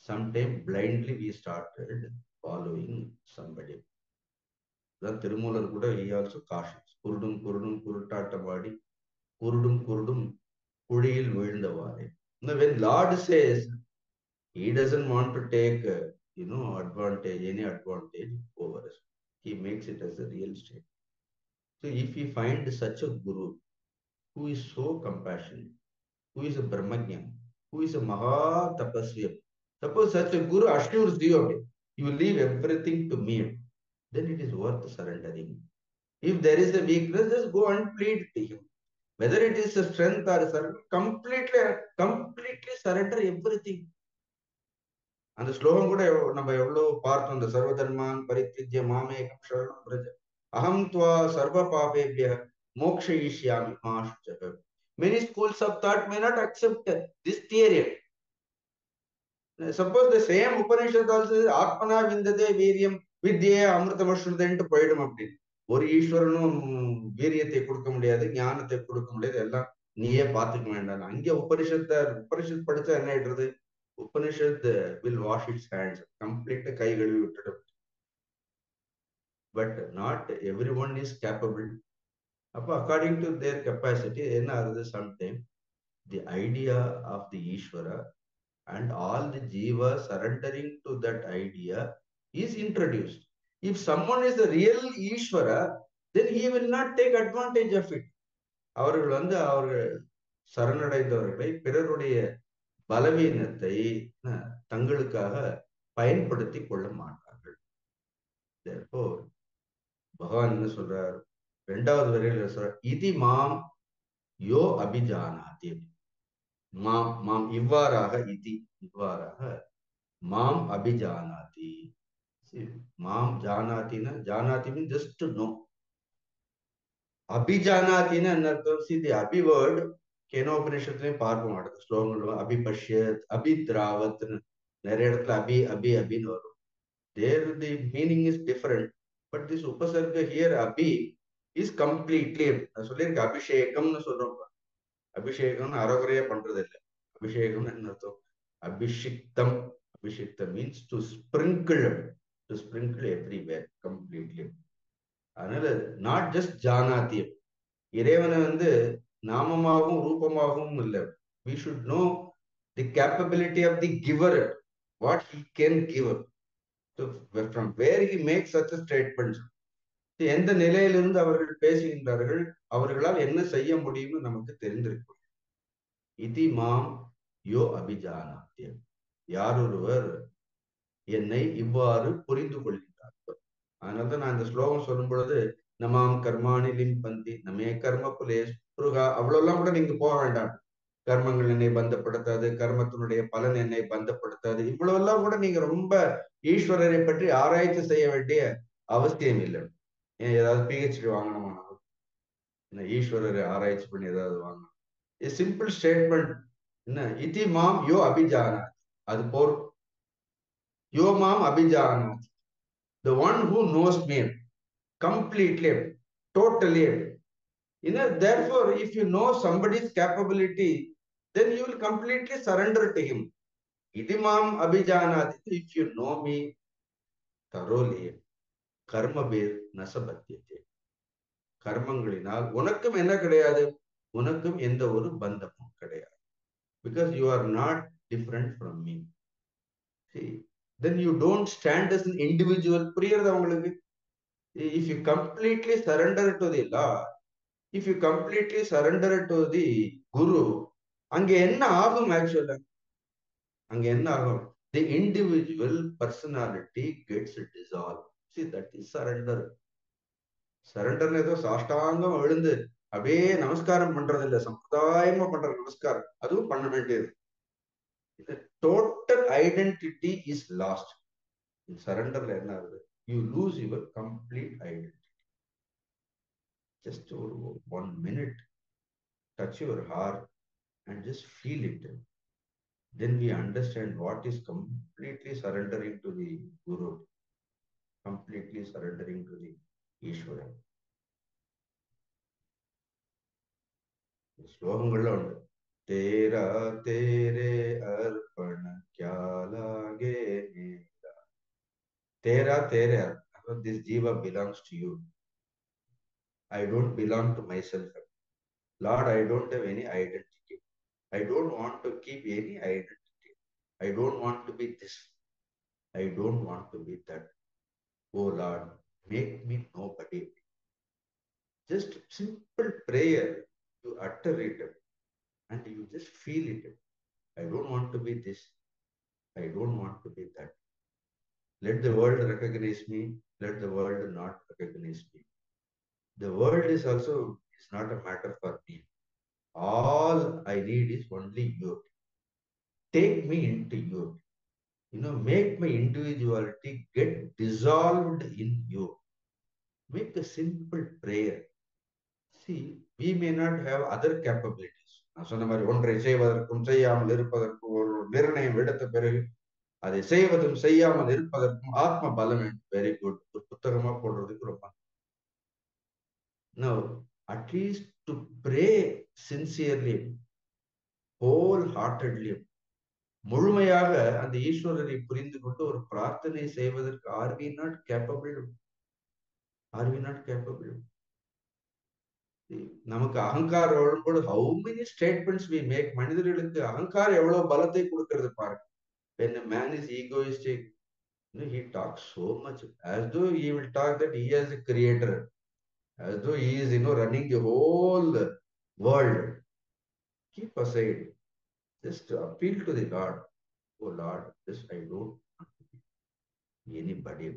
sometimes blindly we started following somebody. தான் திருமூலர் கூட he also cautions, குருடும் குருடும் குருட்டாட்டமாடி குருடும் குருடும் குழியில் வீழ்ந்தவாறே. When Lord says he doesn't want to take any advantage over us, he makes it as a real state. So if we find such a guru who is so compassionate, who is a brahmagyan, who is a maha tapasya, suppose such a guru assures you, okay, you leave everything to me, then it is worth surrendering. If there is a weakness, just go and plead to him. Whether it is a strength or a surrender, completely surrender everything. அந்த ஸ்லோகம் கூட நம்ம எவ்வளவு பார்த்தோம். அந்த சர்வதர்மான் பரித்யஜ்ய மாமேகம் சரணம் பிரஜ அகம் த்வா சர்வ பாபேபிய மோக்ஷயிஷ்யாமி மா சுச்சக. Many schools of thought may not accept this theory. Suppose the same Upanishad also says, ஆத்மனா விந்ததே வீரியம் வித்யே அமிர்தமஸ்ருதன்ட்டு போயிடும் அப்படின்னு. ஒரு ஈஸ்வரனும் வீரியத்தை கொடுக்க முடியாது, ஞானத்தை கொடுக்க முடியாது, எல்லாம் நீயே பார்த்துக்க வேண்டாம். அங்கே உபனிஷத் படிச்சா என்ன ஆயிடுறது? Upanishad will wash its hands, complete கை கழுவி விட்டுடும். But not everyone is capable. அப்போ according to their capacity என்ன ஆகுது? Sometimes the idea of the Ishvara and all the jiva surrendering to that idea is introduced. If someone is a real Ishvara, then he will not take advantage of it. அவர்கள் சரணடைந்தவர்களை பிறருடைய பலவீனத்தை தங்களுக்காக பயன்படுத்தி கொள்ள மாட்டார்கள். Therefore, பகவான் என்ன சொல்றார்? 2வது வரியில சொல்றார், இதி மாம் யோ அபிஜானாதி. மாம் இவ்வாறாக, இதி இவ்வாறாக, மாம் அபிஜானாதி. மாம் ஜானாத்தினா, ஜானாதி means just to know. அபிஜானாத்தினா என்ன அர்த்தம்? See, the அபி word கேனோபனிஷத்துலயும் பார்ப்போம். அடுத்த ஸ்லோகங்கள் அபிபஷ்யத், அபித்ராவத், நிறைய இடத்துல அபி அபி அபின்னு வரும். There the meaning is different, but this upasarga here Abhi is completely, நான் சொல்லியிருக்கேன் அபிஷேகம்னு சொல்றோம். அபிஷேகம்னு அறகுறையா பண்றது இல்லை. அபிஷேகம்னு என்ன அர்த்தம்? அபிஷிக்தம். அபிஷிக்தம் means to sprinkle everywhere completely. அதனால not just ஜானாதி, இறைவனை நாமமாகவும் ரூபமாகவும் இல்லை. We should know the capability of the giver, what he can give. So from where he makes such a statement, எந்த நிலையிலிருந்து அவர்கள் பேசுகின்றார்கள், அவர்களால் என்ன செய்ய முடியும்னு நமக்கு தெரிந்திருக்கும். இதி மாம் யோ அபிஜானாத்ய, யார் ஒருவர் என்னை இவ்வாறு புரிந்து கொள்கின்றார்கள். அதனால்தான் நான் இந்த ஸ்லோகம் சொல்லும் பொழுது, நமாம் கர்மாணி லிம்பந்தி நமே கர்ம புலேஷ் புருகா, அவ்வளவுலாம் கூட நீங்க போக வேண்டாம். கர்மங்கள் என்னை பந்தப்படுத்தாது, கர்மத்தினுடைய பலன் என்னை பந்தப்படுத்தாது, இவ்வளவெல்லாம் கூட நீங்க ரொம்ப ஈஸ்வரரை பற்றி ஆராய்ச்சி செய்ய வேண்டிய அவசியம் இல்லை. ஏன் ஏதாவது PhD வாங்கணுமா? ஈஸ்வரரை ஆராய்ச்சி பண்ணி ஏதாவது வாங்கணும்? A simple statement, iti mam yo abhijana. Adu por yo mam abhijana. The one who knows me completely, totally. Therefore, if you know somebody's capability, then you will completely surrender to him. Iti mam abhijanati. If you know me thoroughly, karma bir nasabatyate. கர்மங்களினால் உனக்கும் என்ன கிடையாது, உனக்கும் எந்த ஒரு பந்தமும் கிடையாது. Because you are not different from me. See, then you don't stand as an individual. புரியுறது உங்களுக்கு? If you completely surrender to the Lord, if you completely surrender to the Guru, அங்க என்ன ஆகும் ஆக்சுவலா? அங்க என்ன ஆகும்? The individual personality gets dissolved. See, that is surrender. சரண்டர்னு ஏதோ சாஷ்டாங்கம் எழுந்து அப்படியே நமஸ்காரம் பண்றது இல்ல, சம்பிரதாயமா பண்ற நமஸ்காரம், அதுவும் பண்ண வேண்டியது. Total identity is lost. சரண்டர்ல என்ன ஆகுது? You lose your complete identity. Just ஒரு 1 minute touch your heart and just feel it. Then we understand what is completely surrendering to the Guru, completely surrendering to the Ishvara. ஸ்லோகங்கள்ல உண்டு. तेरा तेरे अर्पण क्या लागे मेरा. तेरा तेरे अर्पण. This jiva belongs to you. I don't belong to myself. Lord, I don't have any identity. I don't want to keep any identity. I don't want to be this. I don't want to be that. Oh Lord, make me nobody. Just simple prayer. You utter it and you just feel it. I don't want to be this. I don't want to be that. Let the world recognize me. Let the world not recognize me. The world is not a matter for me. All I need is only you. Take me into you. Make my individuality get dissolved in you. Make a simple prayer. See, we may not have other capabilities. நான் சொன்ன மாதிரி ஒன்றை செய்வதற்கும் செய்யாமல் இருப்பதற்கும் ஒரு நிர்ணயம் எடுத்த பிறகு அதை செய்வதும் செய்யாமல் இருப்பதற்கும் ஆத்ம பலம். Very good. ஒரு புத்தகமா போடுறதுக்கு ரொம்ப. Now, at least to pray sincerely, wholeheartedly, முழுமையாக அந்த ஈஸ்வரரை புரிந்து கொண்டு ஒரு பிரார்த்தனை செய்வதற்கு are we not capable? Are we not capable? நமக்கு அகங்காரம் வரும்போது how many statements we make. மனிதர்களுக்கு அகங்காரம் எவ்வளவு பலத்தை கொடுக்கிறது பாருங்க. When a man is egoistic, he talks so much as though he will talk that he is a creator, as though he is running the whole world. Keep aside. Just appeal to the Lord. Oh Lord, just I don't want to be anybody.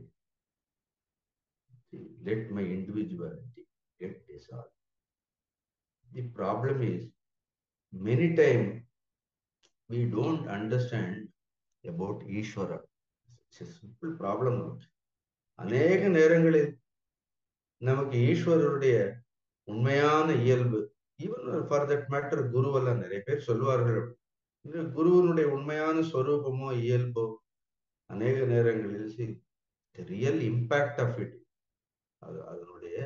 Let my individuality get dissolved. The problem is, many times we don't understand about Ishvara. It's a simple problem. அநேக நேரங்களில் நமக்கு ஈஸ்வரருடைய உண்மையான இயல்பு, even for that matter குருவெல்லாம் நிறைய பேர் சொல்லுவார்கள், குருவனுடைய உண்மையான ஸ்வரூபமோ இயல்போ அநேக நேரங்களில் the real impact of it, அதனுடைய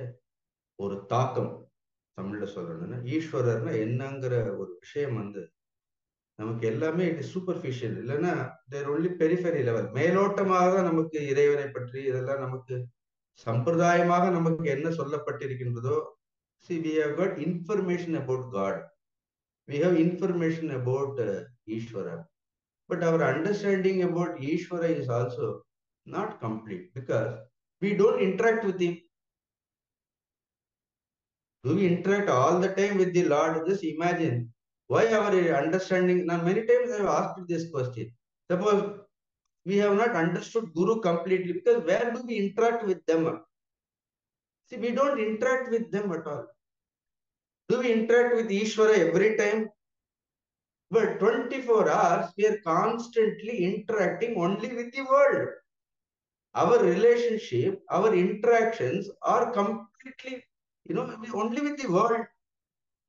ஒரு தாக்கம், தமிழ்ல சொல்லணும்னா ஈஸ்வரர்னா என்னங்கிற ஒரு விஷயம் நமக்கு எல்லாமே இட் இஸ் சூப்பர்ஃபிஷியல். இல்லைன்னா தேர் ஒன்லி பெரிஃபெரி லெவல். மேலோட்டமாக தான் நமக்கு இறைவனை பற்றி இதெல்லாம் நமக்கு சம்பிரதாயமாக நமக்கு என்ன சொல்லப்பட்டிருக்கின்றதோ. See, we have got information about God. We have information about Ishvara. But our understanding about Ishvara is also not complete because we don't interact with him. Do we interact all the time with the Lord? Just imagine why our understanding. Now, many times I have asked this question. Suppose we have not understood Guru completely, because where do we interact with them? See, we don't interact with them at all. Do we interact with Ishvara every time? But 24 hours, we are constantly interacting only with the world. Our relationship, our interactions are completely, only with the world.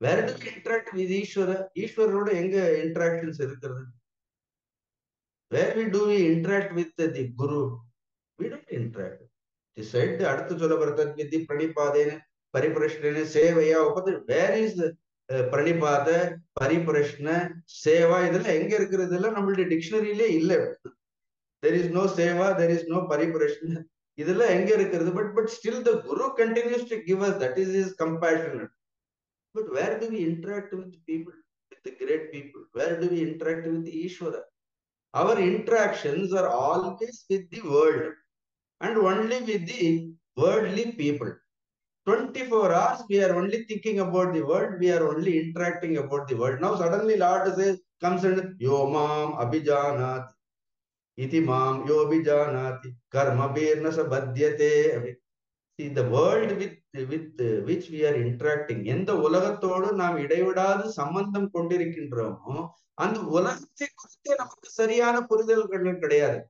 Where do we interact with Ishvara? ஈஸ்வரோட எங்க interactions இருக்கிறது? Where do we interact with the Guru? We don't interact. He said, அடுத்து சொல்லப்படுற தத்வித்தி பிரணிபாதேன பரிபிரஷ்னேன சேவையா உபதி. Where is the பிரணிபாத பரிபிரஷ்ன Seva இதெல்லாம் எங்க இருக்கிறது? இதெல்லாம் நம்மளுடைய டிக்ஷனரியிலே இல்ல. There is no seva, there is no pariprashna. இதெல்லாம் எங்க இருக்கிறது? But still the Guru continues to give us. That is his compassion. But where do we interact with people, with the great people? Where do we interact with the Ishvara? Our interactions are always with the world and only with the worldly people. 24 hours we are only thinking about the world, we are only interacting about the world. Now suddenly Lord says, comes and Yomam Abhijanat iti mam yobijanati karma birna sabhadyate. See, the world with which we are interacting, எந்த உலகத்தோடு நாம் இடைவிடாது சம்பந்தம் கொண்டிருக்கின்றோமோ அந்த உலகத்தை குறித்தே நமக்கு சரியான புரிதல்கள் கிடையாது.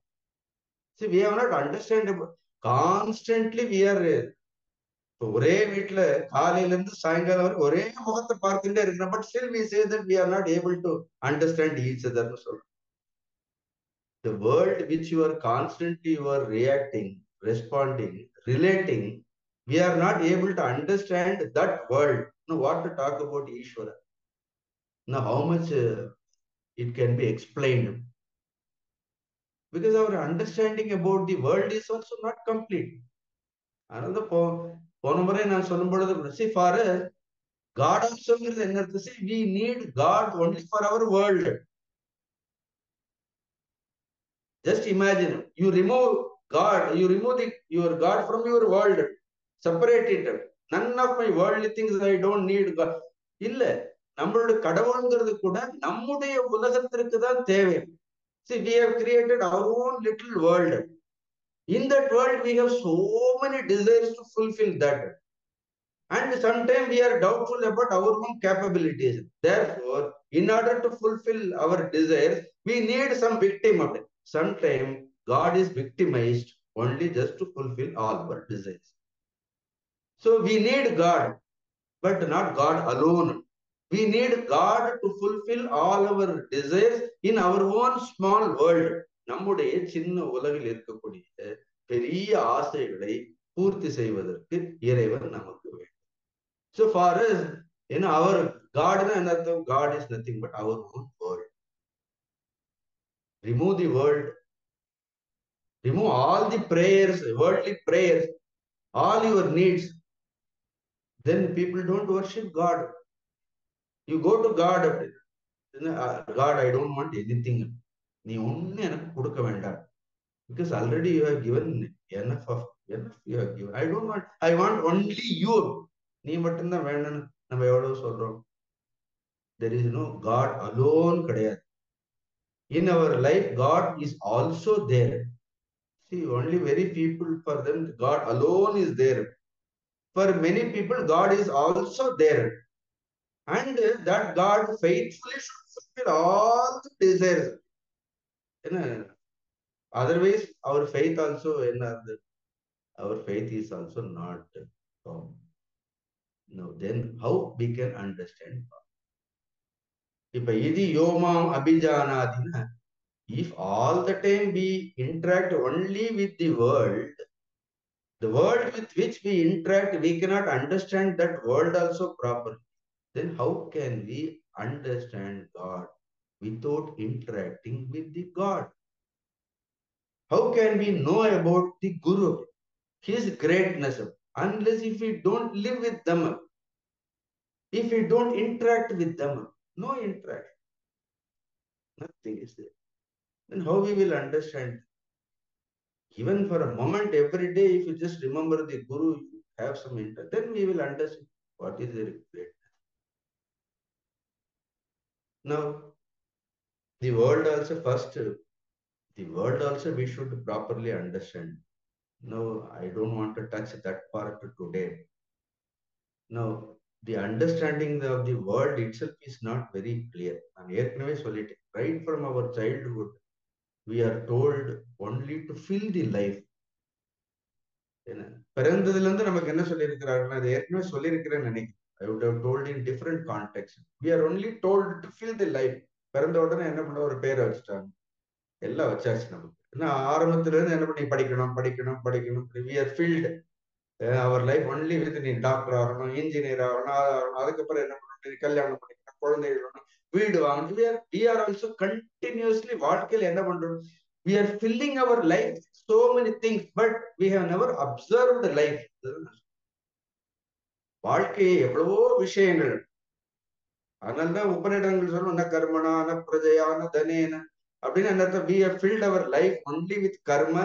See, we have not understand about, constantly we are ஒரே வீட்டுல காலையில இருந்து சாயங்காலம் வரைக்கும் ஒரே முகத்தை பார்த்துட்டே இருக்கிறோம். But still we say that we are not able to understand each other னு சொல்றோம். The world which you are constantly reacting, responding, relating, we are not able to understand that world. Now what to talk about Ishvara? Now how much it can be explained? Because our understanding about the world is also not complete. Another போன முறை நான் சொல்லும் பொழுது, see, for us, God also is energy. See, we need God only for our world. Just imagine, you remove God, you remove your God from your world, separate it. None of my worldly things, I don't need God. இல்ல, நம்மளோட கடவுள்ங்கிறது கூட நம்முடைய உலகத்திற்கு தான் தேவை. See, we have created our own little world. In that world, we have so many desires to fulfill that. And sometimes we are doubtful about our own capabilities. Therefore, in order to fulfill our desires, we need some victim of it. Sometimes God is victimized only just to fulfill all our desires. So we need God, but not God alone. We need God to fulfill all our desires in our own small world. நம்முடைய சின்ன உலகில் இருக்கக்கூடிய பெரிய ஆசைகளை பூர்த்தி செய்வதற்கு இறைவன் நமக்கு வேண்டும். So for us, our God is nothing but our own world. Remove the world. Remove all the prayers, worldly prayers, all your needs. Then people don't worship God. You go to God, God, I don't want anything. நீ ஒண்ணு எனக்கு கொடுக்க வேண்டாம். Because already you have given enough you have given. I want only you. நீ மட்டும்தான் வேணும்னு நம்ம எவ்வளவு சொல்றோம். There is no God alone கிடையாது. In our life, God is also there. See, only very people, for them, God alone is there. For many people, God is also there. And that God faithfully should fulfill all the desires. Otherwise, our faith also, our faith is also not firm. Now, then how we can understand God? If idi yomam abhijanadina, if all the time we interact only with the world with which we interact, we cannot understand that world also properly. Then how can we understand God without interacting with the God? How can we know about the Guru, his greatness, unless if we don't live with them, if we don't interact with them? No interaction. Nothing is there. Then how we will understand? Even for a moment, every day, if you just remember the Guru, you have some interest, then we will understand what is their greatness. Now, the world also we should properly understand. No, I don't want to touch that part today. Now, the understanding of the world itself is not very clear. And right from our childhood, we are told only to fill the life. பிறந்ததுல இருந்து நமக்கு என்ன சொல்லியிருக்கிறார்கள், அது ஏற்கனவே சொல்லியிருக்கிறேன்னு நினைக்கிறேன். I would have told in different context. We are only told to fill the life. பிறந்த உடனே என்ன பண்ண ஒரு பேரை வச்சுட்டாங்க, எல்லாம் வச்சாச்சு நமக்கு. ஏன்னா ஆரம்பத்துல இருந்து என்ன பண்ணி படிக்கணும் படிக்கணும் படிக்கணும். We are filled our life only with நீ டாக்டர் ஆகணும், இன்ஜினியர் ஆகணும், அது ஆகணும். அதுக்கப்புறம் என்ன பண்ணணும், கல்யாணம் பண்ணிக்கணும், குழந்தைகள் வேணும், வீடு வாங்கணும். We are also continuously வாழ்க்கையில் என்ன பண்றோம், we are filling our life with so many things, but we have never observed the life. வாழ்க்கையை எவ்வளவோ விஷயங்கள். அதனால்தான் உபநிடங்கள் சொல்லும், ந கர்மனா ந பிரஜையான தனேன அப்படின்னு என்ன, we have filled our life only with karma,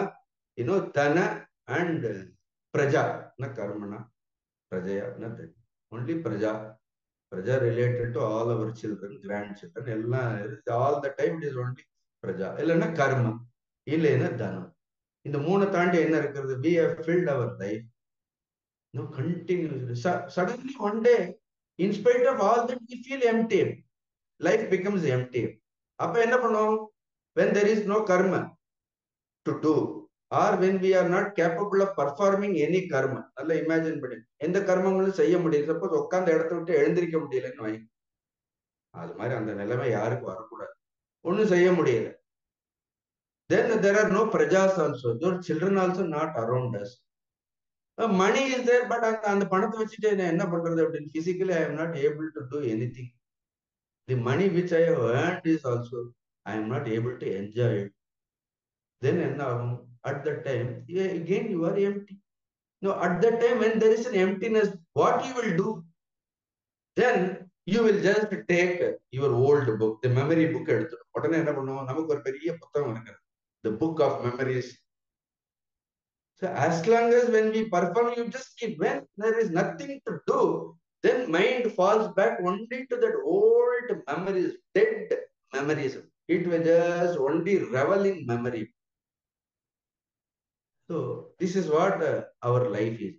dana and praja. Na karmana prajaya na dana, only praja. Praja related to all our children, grandchildren, all the time it is only praja. இல்லைன்னா கர்ம, இல்லைன்னா தனம். இந்த மூணு தாண்டி என்ன இருக்கிறது? We have filled our life continuously. Suddenly one day, in spite of all that, we feel empty. Life becomes empty. அப்ப என்ன பண்ணுவோம்? When there is no karma to do, or when we are not capable of performing any karma. நல்லா imagine பண்ணி, எந்த கர்மங்களும் செய்ய முடியல. Suppose உட்கார்ந்த இடத்த விட்டு எழுந்திருக்க முடியலன்னு வை, அது மாதிரி அந்த நிலைமை யாருக்கும் வரக்கூடாது. ஒன்னும் செய்ய முடியல. Then there are no prajas also. Those children also not around us. Money is there, but அந்த பணத்தை வச்சுட்டு என்ன பண்றது அப்படின்னு, physically I am not able to do anything. The money which I have earned is also I am not able to enjoy it. Then என்ன ஆகும்? At that time, again you are empty. No, at that time when there is an emptiness, what you will do? Then you will just take your old book, the memory book எடுத்துடும். உடனே என்ன பண்ணுவோம்? நமக்கு ஒரு பெரிய புத்தகம் இருக்கு, the book of memories. So as long as when we perform, you just keep, when there is nothing to do, then mind falls back only to that old memories, dead memories. It will just only revel in memory. So this is what our life is.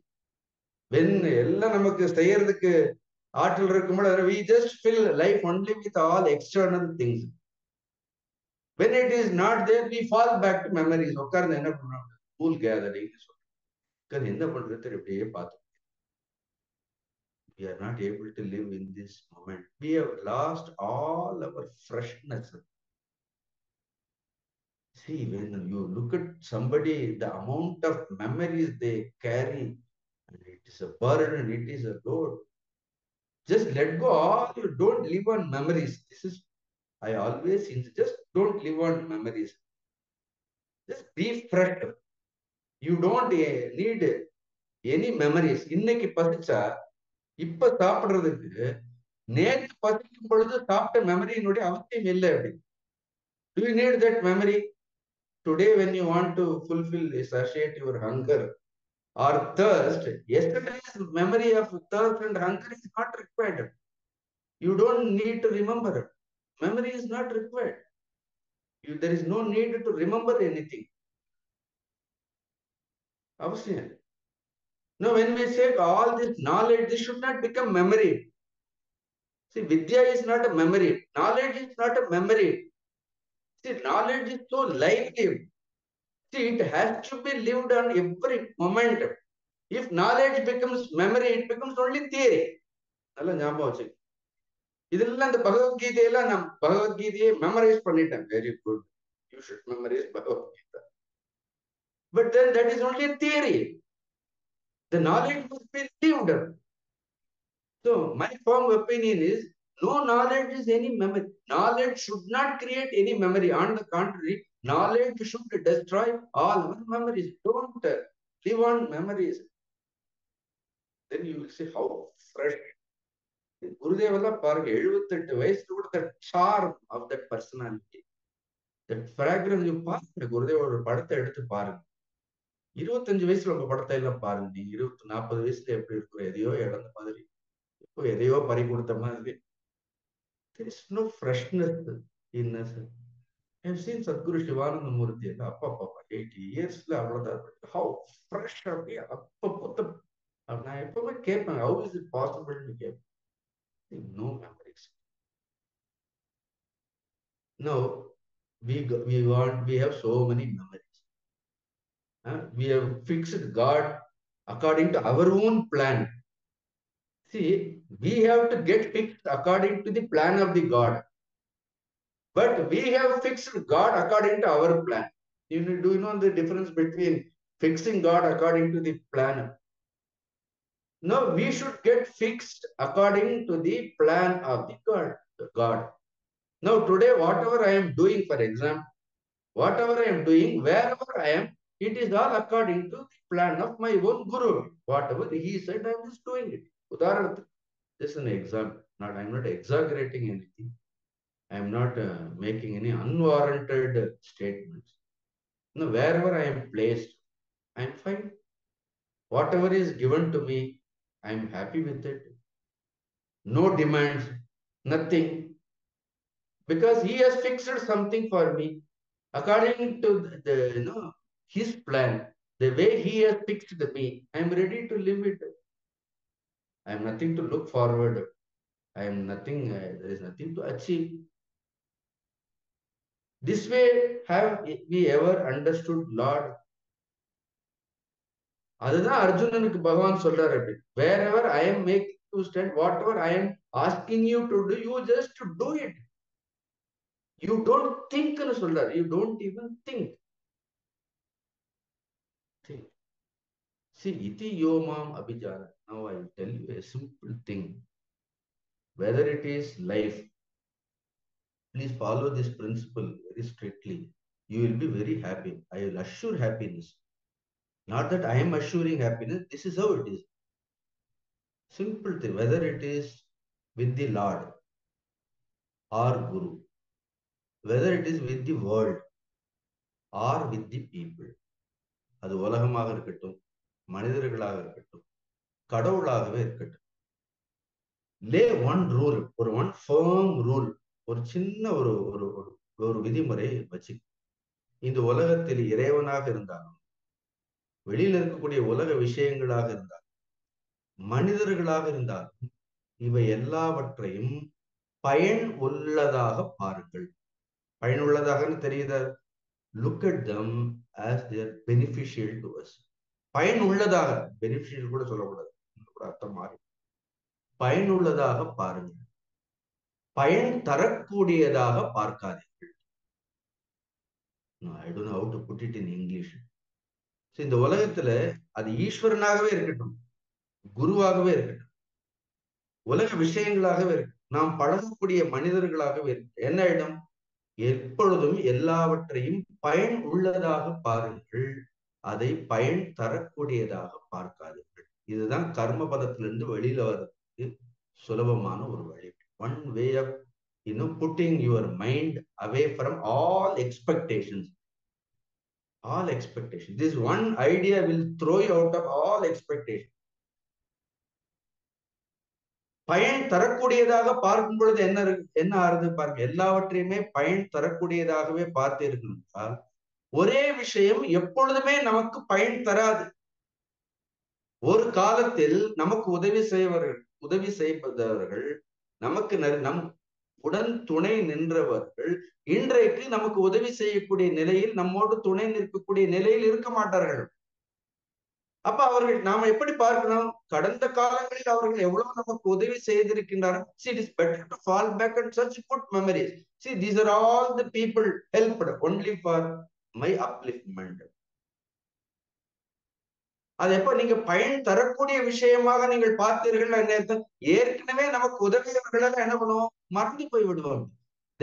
When எல்லாம் நமக்கு செய்யறதுக்கு ஆற்றல் இருக்கும்போது, we just fill life only with all external things. When it is not there, we fall back to memories. உட்கார்ந்து என்ன பண்ணுவோம்? School gathering. என்ன பண்றது இப்படியே பார்த்து, we are not able to live in this moment. We have lost all our freshness. See, when you look at somebody, the amount of memories they carry, it is a burden, it is a load. Just let go all. You don't live on memories. This is, I always insist, just don't live on memories. Just be fresh. You don't need any memories. இன்னைக்கு பசிச்சா இப்ப சாப்பிடுறதுக்கு நேற்று பசிக்கும் பொழுது சாப்பிட்ட மெமரியினுடைய அவசியம் இல்லை. அப்படி, do you need that memory today when you want to fulfill, satiate your hunger or thirst? Yesterday's memory of thirst and hunger is not required. You don't need to remember it. Memory is not required. There is no need to remember anything. அவசியம். No, when we say all this knowledge, this should not become memory. See, Vidya is not a memory. Knowledge is not a memory. See, knowledge is so lively. See, it has to be lived on every moment. If knowledge becomes memory, it becomes only theory. நல்லா ஞாபகம் வச்சு, இதெல்லாம் இந்த பகவத்கீதையெல்லாம் நான் பகவத்கீதையை memorise பண்ணிட்டேன். Very good, you should memorise Bhagavad Gita. But then that is only a theory. The knowledge must be lived. So my firm opinion is, no knowledge is any memory. Knowledge should not create any memory. On the contrary, knowledge should destroy all our memories. Don't live on memories. Then you will see how fresh. குருதேவெல்லாம் பாருங்க, 78 வயசுல கூட the charm of that personality, that fragrance. பாருங்க, குருதேவோட படத்தை எடுத்து பாருங்க. 25 வயசுல உங்க படத்தை எல்லாம் பாருங்க. நீங்க 40 வயசுல எப்படி இருக்கும்? எதையோ இழந்த மாதிரி, இப்போ எதையோ பறி கொடுத்த மாதிரி. There is no freshness in us. I have seen Sadhguru Shivananda Murthy. அப்பா 80 yearsல அவ்வளவுதான். How fresh அப்படியே அப்ப புத்த. நான் எப்பவுமே கேட்பேன், how is it possible to get no memories? No, we have so many memories. We have fixed God according to our own plan. See, we have to get fixed according to the plan of the God. But we have fixed God according to our plan. Do you know the difference between fixing God according to the plan? No, we should get fixed according to the plan of the God. Now, today, whatever I am doing, for example, whatever I am doing, wherever I am, it is all according to the plan of my own Guru. Whatever he said, I am just doing it. Udaharanathu, just an example. I am not exaggerating anything. I am not making any unwarranted statements. No, wherever I am placed, I am fine. Whatever is given to me, I am happy with it. No demands, nothing. Because he has fixed something for me according to his plan, the way he has fixed me. I am ready to live it. I am nothing to look forward. I am nothing. There is nothing to achieve. This way, have we ever understood Lord? அதுதான் அர்ஜுனனுக்கு பகவான் சொல்றாரு அப்படி. Wherever I am making you stand, whatever I am asking you to do, you just do it. You don't think ன்னு சொல்றாரு. You don't even think. See, iti yomam abhijana. Now I will tell you a simple thing. Whether it is life, please follow this principle very strictly. You will be very happy. I will assure happiness. Not that I am assuring happiness. This is how it is. Simple thing. Whether it is with the Lord or Guru, whether it is with the world or with the people, அது உலகமாக இருக்கட்டும், மனிதர்களாக இருக்கட்டும், கடவுளாகவே இருக்கட்டும். Lay one rule, ஒரு one firm rule, ஒரு சின்ன ஒரு ஒரு ஒரு விதிமுறை வச்சு. இந்த உலகத்தில் இறைவனாக இருந்தாலும், வெளியில் இருக்கக்கூடிய உலக விஷயங்களாக இருந்தாலும், மனிதர்களாக இருந்தாலும், இவை எல்லாவற்றையும் பயன் உள்ளதாக பாருங்கள். பயனுள்ளதாகன்னு தெரியுதா? Look at them as they are beneficial to us. பயனுள்ளதாக, பெனிஃபிஷியல் கூட சொல்லக்கூடாது, அர்த்தம் மாறி. பயனுள்ளதாக பாருங்கள், பயன் தரக்கூடியதாக பார்க்காதீர்கள். I don't know how to put it in English. இந்த உலகத்துல அது ஈஸ்வரனாகவே இருக்கட்டும், குருவாகவே இருக்கட்டும், உலக விஷயங்களாகவே இருக்கட்டும், நாம் பழகக்கூடிய மனிதர்களாகவே இருக்கட்டும், என்ன இடம்? எப்பொழுதும் எல்லாவற்றையும் பயன் உள்ளதாக பாருங்கள், அதை பயன் தரக்கூடியதாக பார்க்காதீர்கள். இதுதான் கர்ம பலத்திலிருந்து வெளியில வர்றதுக்கு சுலபமான ஒரு வழி. One way of putting your mind away from all expectations. All expectations. This one idea will throw you out of all expectations. பயன் தரக்கூடியதாக பார்க்கும் பொழுது என்ன ஆறுது பாருங்க. எல்லாவற்றையுமே பயன் தரக்கூடியதாகவே பார்த்து இருக்கணும். ஒரே விஷயம் எப்பொழுதுமே நமக்கு பயன் தராது. ஒரு காலத்தில் நமக்கு உதவி செய்வதவர்கள், நமக்கு நம் உடன் துணை நின்றவர்கள் இன்றைக்கு நமக்கு உதவி செய்யக்கூடிய நிலையில், நம்மோடு துணை நிற்கக்கூடிய நிலையில் இருக்க மாட்டார்கள். அப்ப அவர்கள் நாம எப்படி பார்க்கணும்? கடந்த காலங்களில் அவர்கள் எவ்வளவு நமக்கு உதவி செய்திருக்கின்றார்கள். See, it is better to fall back on such good memories. See, these are all the people helped only for my upliftment. அது எப்ப நீங்க பயன் தரக்கூடிய விஷயமாக நீங்கள் பார்த்தீர்கள், ஏற்கனவே நமக்கு உதவியவர்களாக என்ன பண்ணுவோம்? மறந்து போய் விடுவோம்.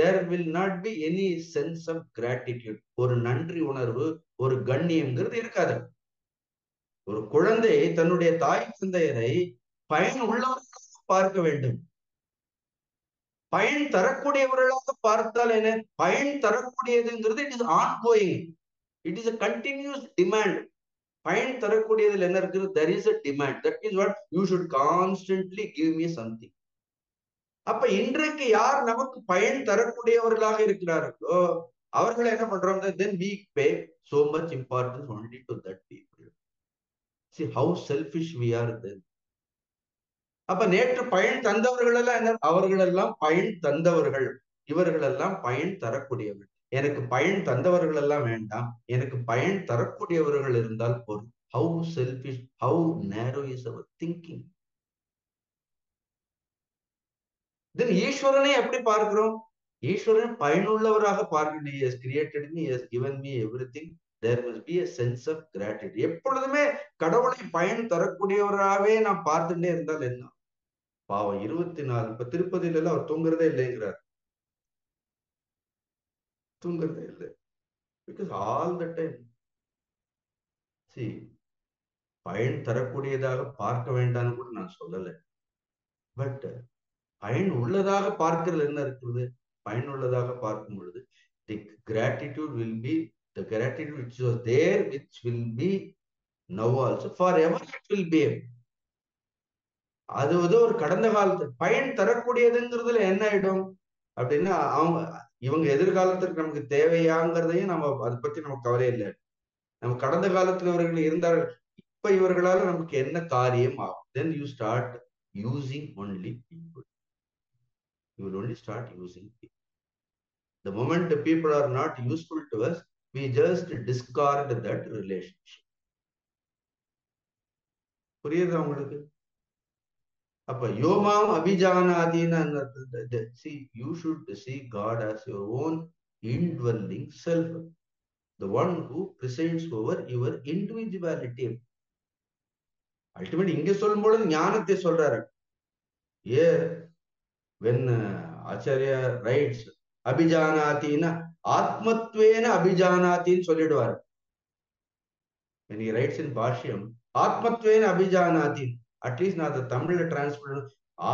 There will not be any sense of gratitude. ஒரு நன்றி உணர்வு, ஒரு கண்ணியம்ங்கிறது இருக்காது. ஒரு குழந்தை தன்னுடைய தாய் தந்தையரை பயன் உள்ளவர்களாக பார்க்க வேண்டும். பயன் தரக்கூடியவர்களாக பார்த்தால் என்ன? பயன் தரக்கூடியதுங்கிறது it is ongoing, it is a continuous demand. பயன் தரக்கூடியதில் என்ன இருக்குது? There is a demand. That is what you should constantly give me something. அப்ப இன்றைக்கு யார் நமக்கு பயன் தரக்கூடியவர்களாக இருக்கிறார்களோ அவர்கள் என்ன பண்றாங்க? Then we pay so much importance only to that people. See how selfish we are then. அப்ப நேற்று பயன் தந்தவர்கள் எல்லாம் என்ன? அவர்கள் எல்லாம் பயன் தந்தவர்கள், இவர்கள் எல்லாம் பயன் தரக்கூடியவர்கள். எனக்கு பயன் தந்தவர்கள் எல்லாம் வேண்டாம், எனக்கு பயன் தரக்கூடியவர்கள் இருந்தால் போதும். How selfish, how narrow is our thinking. தென் ஈஸ்வரனை எப்படி பார்க்கிறோம்? ஈஸ்வரன் பயனுள்ளவராக பார்க்கணும். He has created me, he has given me everything. There must be a sense of gratitude. எப்பொழுதுமே கடவுளை பயன் தரக்கூடியவராகவே நாம் பார்த்துட்டே இருந்தால் என்ன? பாவம் 24 இப்ப திருப்பதியில எல்லாம் அவர் தூங்குறதே இல்லைங்கிறார். தூங்குறதே இல்லை. Because all the time C பயன் தரக்கூடியதாக பார்க்க வேண்டாம்னு கூட நான் சொல்லலை. பட் பயன் உள்ளதாக பார்க்கிறது என்ன இருக்கிறது? பயனுள்ளதாக பார்க்கும் பொழுது the gratitude will be the gratitude which was there, which will be now also forever it will be. அது வந்து ஒரு கடந்த காலத்து பயன் தரக்கூடியதுங்கிறதுல என்ன ஆயிடும் அப்படின்னா, அவங்க இவங்க எதிர்காலத்திற்கு நமக்கு தேவையாங்கிறதையும் நம்ம அதை பத்தி நமக்கு கவலை இல்லை. நம்ம கடந்த காலத்துல இவர்கள் இருந்தார்கள், இப்ப இவர்களால நமக்கு என்ன காரியம் ஆகும்? then you start using only people. You will only start using people. The moment the people are not useful to us, we just discard that relationship. புரியுதா உங்களுக்கு? அப்ப யோமாம் அபிஜானாதீன, see, you should see God as your own indwelling self, the one who presides over your individuality. Ultimately இங்க சொல்லும் பொழுது ஞானத்தை சொல்றாரு. Here when Acharya writes அபிஜானாத்தின்னா ஆத்மத்வேன அபிஜானாத்தின்னு சொல்லிடுவார். when he writes in பாஷ்யம் ஆத்மத்வேன அபிஜானாதி, அட்லீஸ்ட் நான் அதை தமிழ்ல டிரான்ஸ்லேட்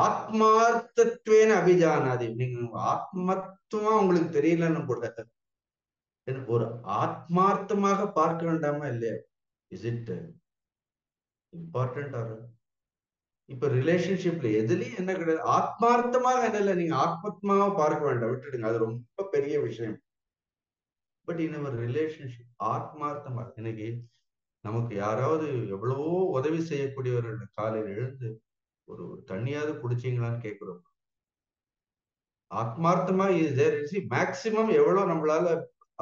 ஆத்மார்த்தத்வேன அபிஜானாதி. நீங்க ஆத்மத்துவமா உங்களுக்கு தெரியலன்னு கூட ஒரு ஆத்மார்த்தமாக பார்க்க வேண்டாமா இல்லையா? Is it important? ஆர் இப்ப ரிலேஷன்ஷிப்ல எதுலயும் என்ன கிடையாது, ஆத்மார்த்தமாக என்ன இல்லை, நீங்க ஆத்மத்மாவை பார்க்க வேண்டாம், விட்டுடுங்க, அது ரொம்ப பெரிய விஷயம். பட் இன் அவர் ரிலேஷன்ஷிப் ஆத்மார்த்தமாக, இன்னைக்கு நமக்கு யாராவது எவ்வளவோ உதவி செய்யக்கூடியவர்கள் காலையில் எழுந்து ஒரு தண்ணியாவது குடிச்சீங்களான்னு கேட்கிறோம். ஆத்மார்த்தமா மேக்சிமம் எவ்வளவு நம்மளால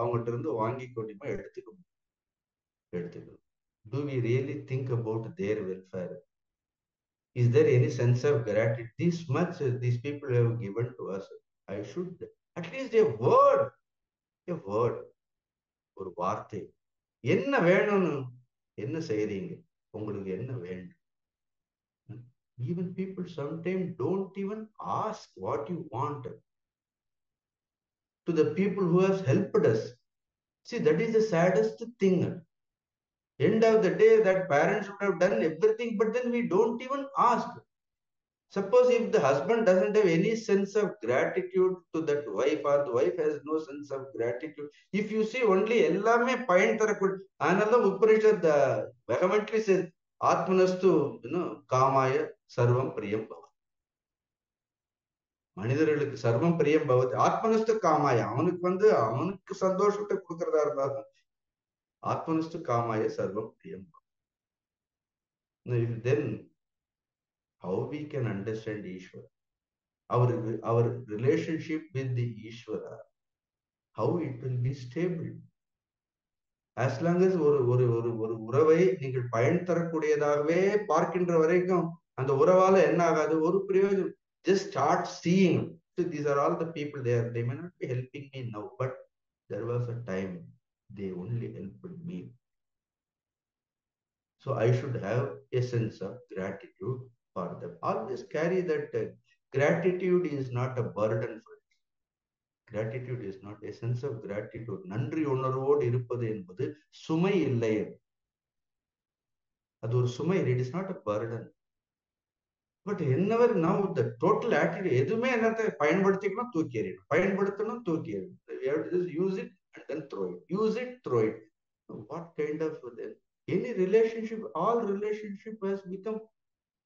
அவங்ககிட்ட இருந்து வாங்கி கொண்டிமா எடுத்துக்கணும். Do we really think about their welfare? Is there any sense of gratitude? This much these people have given to us. I should at least a word, ஒரு வார்த்தை, என்ன வேணும்னு, என்ன செய்றீங்க, உங்களுக்கு என்ன வேண்டும்? Even people sometimes don't even ask what you want to the people who have helped us. See, that is the saddest thing. End of the day, that parents would have done everything, but then we don't even ask. Suppose if the husband doesn't have any sense of gratitude to that wife, or the wife has no sense of gratitude, if you see only ellame payan tarakud, another Upanishad vehemently says Atmanastu, Kamaya Sarvam Priyam Bhavat. மனிதர்களுக்கு சர்வம் பிரியம் பவத், ஆத்மனஸ்து காமாய, அவனுக்கு சந்தோஷத்தை கொடுக்கறதா இருந்தாலும் ஆத்மனஸ்து காமாய சர்வம் பிரியம். Then how we can understand Ishvara, our relationship with the Ishvara, how it will be stable? As long as ஒரு உறவை நீங்கள் பயன் தரக்கூடியதாகவே பார்க்கின்ற வரைக்கும் அந்த உறவால என்ன ஆகாது, ஒரு பிரயோஜனம். Just start seeing. So these are all the people there. They may not be helping me now, but there was a time they only helped me. So I should have a sense of gratitude for them. Always carry that gratitude is not a burden for us. Gratitude is not a sense of gratitude. நன்றி உணர்வோடு இருப்பது என்பது சுமை இல்லை, அது ஒரு சுமை. It is not a burden. But என்னவர் now the total attitude, எதுவுமே என்னத்தை பயன்படுத்திக்கணும், தூக்கி எறியணும், பயன்படுத்தணும், தூக்கி எறியணும். We have to just use it and then throw it. Use it, throw it. What kind of any relationship, all relationship has become,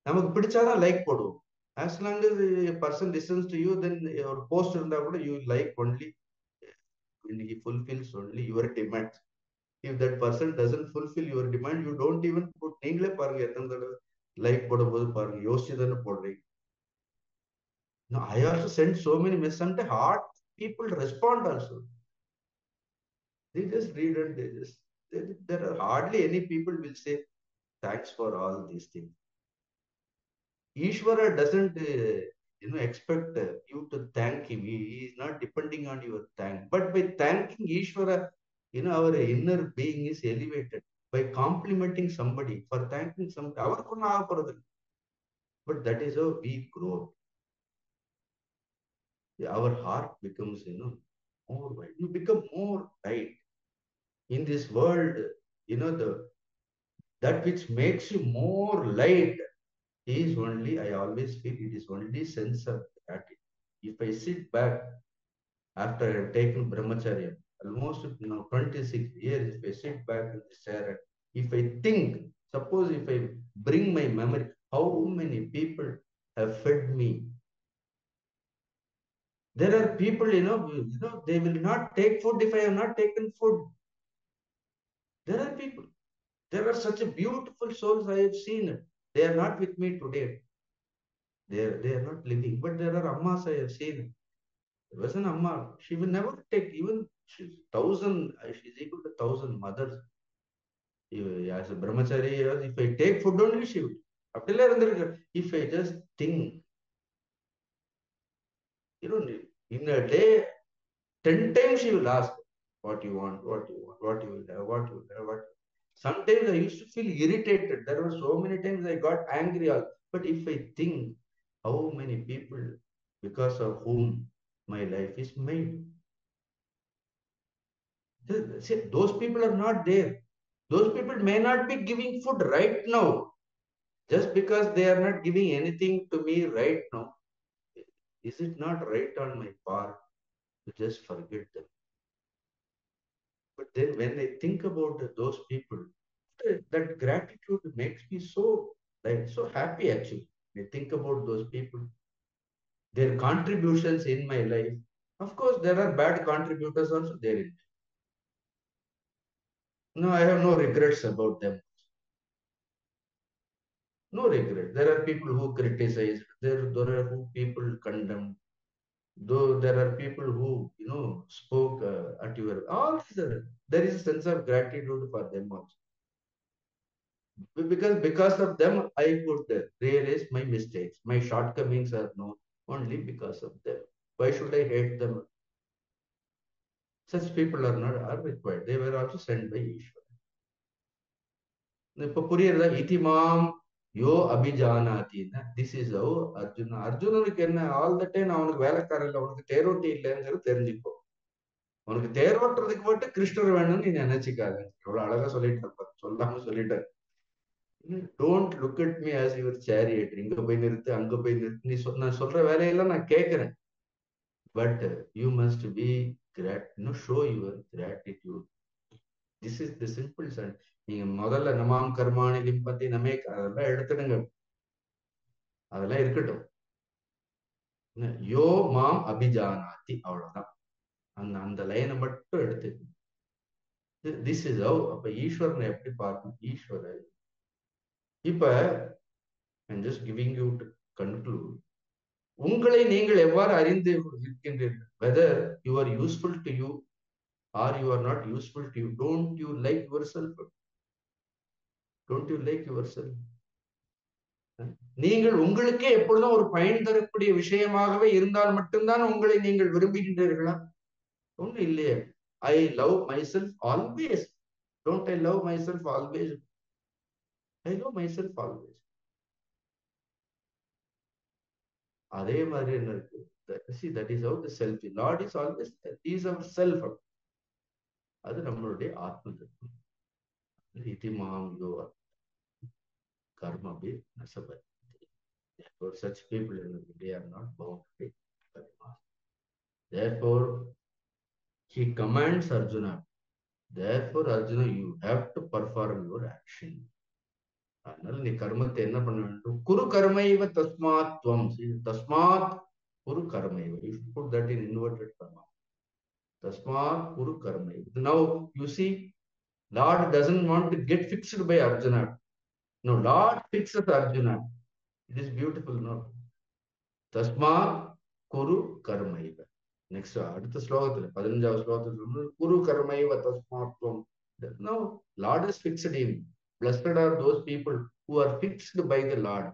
நமக்கு பிடிச்சாதான் like போடுவோம். As long as a person listens to you, then your post இருந்தா கூட you like only when he fulfills only your demand. If that person doesn't fulfill your demand, you don't even put. நீங்களே பாருங்க, எத்தனை தடவை like போடும்போது பாருங்க, யோசிச்சு தானே போடுறீங்க. Now, I also send so many messages. Sometimes hard people respond also. They just read and there are hardly any people will say thanks for all these things. Ishvara doesn't expect you to thank him. He is not depending on your thank. But by thanking Ishvara, our inner being is elevated. By complimenting somebody, for thanking somebody, but that is how we grow. Our heart becomes, more wide. You become more light. In this world, that which makes you more light is only, I always feel it is only sense of gratitude. If I sit back after I have taken brahmacharya, almost 26 years, if I sit back in the chair, if I think, suppose if I bring my memory, how many people have fed me. There are people, they will not take food if I have not taken food. There are people. There are such a beautiful souls I have seen. They are not with me today. They are not living. But there are ammas I have seen. There was an amma. She will never take even she's equal to 1,000 mothers. As a brahmachari, if I take food only, she will. If I just think, in a day, 10 times she will ask what you want, what you want, what you will have, what you will have, what. Sometimes I used to feel irritated. There were so many times I got angry. But if I think how many people because of whom my life is made, see, those people are not there. Those people may not be giving food right now. Just because they are not giving anything to me right now, is it not right on my part to just forget them? But then when I think about those people, that gratitude makes me so happy actually. I think about those people, their contributions in my life. Of course, there are bad contributors also there. No, I have no regrets about them. No regret. There are people who criticize. There are who people condemn. Though there are people who spoke at your all there is a sense of gratitude for them also. Because of them I could realize my mistakes. My shortcomings are known only because of them. Why should I hate them? Such people are required. They were also sent by Ishwar. இப்ப புரியுறதா? இதிமாம் யோ அபிஜானாத்தின்னா this is have Arjuna. அர்ஜுனனுக்கு என்ன all the time அவனுக்கு வேலைக்காரன் இல்லை, அவனுக்கு தேரோட்டி இல்லைங்கிறது தெரிஞ்சுக்கோ. உனக்கு தேரோட்டுறதுக்கு மட்டும் கிருஷ்ணர் வேணும்னு நீ நினைச்சுக்காத. எவ்வளவு அழகா சொல்லிட்டு இருப்பார், சொல்லாம சொல்லிட்டார். Don't look at me as your chariot. இங்க போய் நிறுத்து, அங்க போய் நிறுத்து. நான் சொல்ற வேலையெல்லாம் நான் கேட்கிறேன். But you must be show your gratitude. This is the simple sun. நீங்க முதல்ல நமாம் கர்மாணி லிம்பத்தி நமே அதெல்லாம் எடுத்துடுங்க, அதெல்லாம் இருக்கட்டும். யோ மாம் அபிஜானாத்தி, அவ்வளவுதான். அந்த லைனை மட்டும் எடுத்து திஸ் இஸ் ஹவ். அப்ப ஈஸ்வரனை எப்படி பார்க்கணும்? ஈஸ்வரர் இப்ப I'm just giving you to conclude. உங்களை நீங்கள் எவ்வாறு அறிந்து இருக்கின்றீர்கள்? Whether you are useful to you or you are not useful to you. Don't you like yourself? Don't you like yourself? நீங்கள் உங்களுக்கே எப்பொழுதும் ஒரு பயன் தரக்கூடிய விஷயமாகவே இருந்தால் மட்டும்தான் உங்களை நீங்கள் விரும்புகின்றீர்களா? ஒன்றும் இல்லையே. I love myself always. Don't I love myself always? I love myself always. அதே மாதிரி என்ன இருக்கு? See, that is how the self. Lord is always there. He is our self. அது நம்மளுடைய ஆத்ம தத்துவம். இதிமாம் யோ கர்மபி நசபதி. Therefore, such people they are not bound to take karma. Therefore, he commands Arjuna. Therefore, Arjuna, you have to perform your action. அதனால நீ கர்மத்தை என்ன பண்ண வேண்டும்? குரு கர்மைவ தஸ்மாத் துவம். தஸ்மாத் குரு கர்மைவ. You should put that in inverted comma. Tasmat Kuru Karmaiva. Now you see, Lord doesn't want to get fixed by Arjuna. No, Lord fixes Arjuna. It is beautiful, no? Tasmat Kuru Karmaiva. Next, அடுத்த ஸ்லோகத்துல 15வது ஸ்லோகத்துல குரு கர்மைவ தஸ்மாத்வம். Now Lord has fixed him. Blessed are those people who are fixed by the Lord.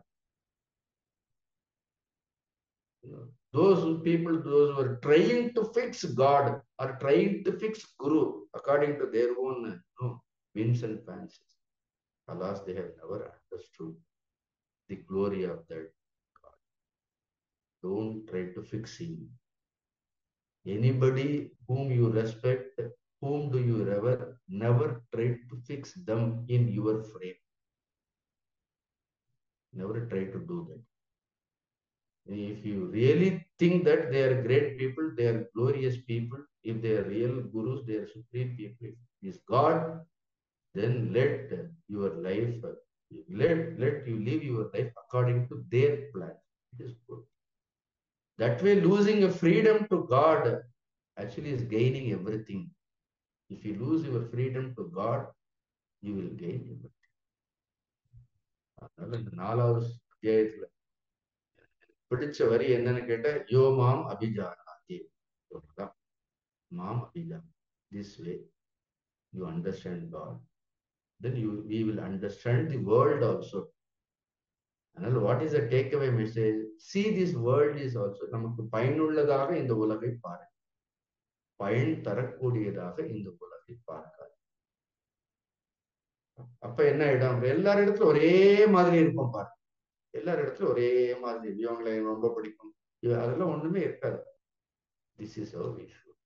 You know, those people, those who are trying to fix God or trying to fix Guru according to their own whims and fancies. Alas, they have never understood the glory of that God. Don't try to fix him. Anybody whom you respect, whom do you ever never try to fix them in your frame. Never try to do that. If you really think that they are great people, they are glorious people, if they are real gurus, they are supreme people, is God, then let your life, let you live your life according to their plan. It is good. That way, losing a freedom to God actually is gaining everything. If you lose your freedom to God, you will gain everything. அதனால இந்த 4வது அத்தியாயத்துல பிடிச்ச வரி என்னன்னு கேட்டா, யோ மாம் அபிஜானாதி. மாம் அபிஜான். This way you understand God. Then we will understand the world also. அதனால what is the takeaway message? See, this world is also நமக்கு பயனுள்ளதாக இந்த உலகை பாருங்க. பயன் தரக்கூடியதாக இந்த உலகை பார்க்காது. அப்ப என்ன ஆயிடும்? எல்லார் இடத்துல ஒரே மாதிரி இருப்போம் பாருங்க. எல்லார் இடத்துல ஒரே மாதிரி இவங்களை ரொம்ப பிடிக்கும், அதெல்லாம் ஒண்ணுமே இருக்காது. This is how we should.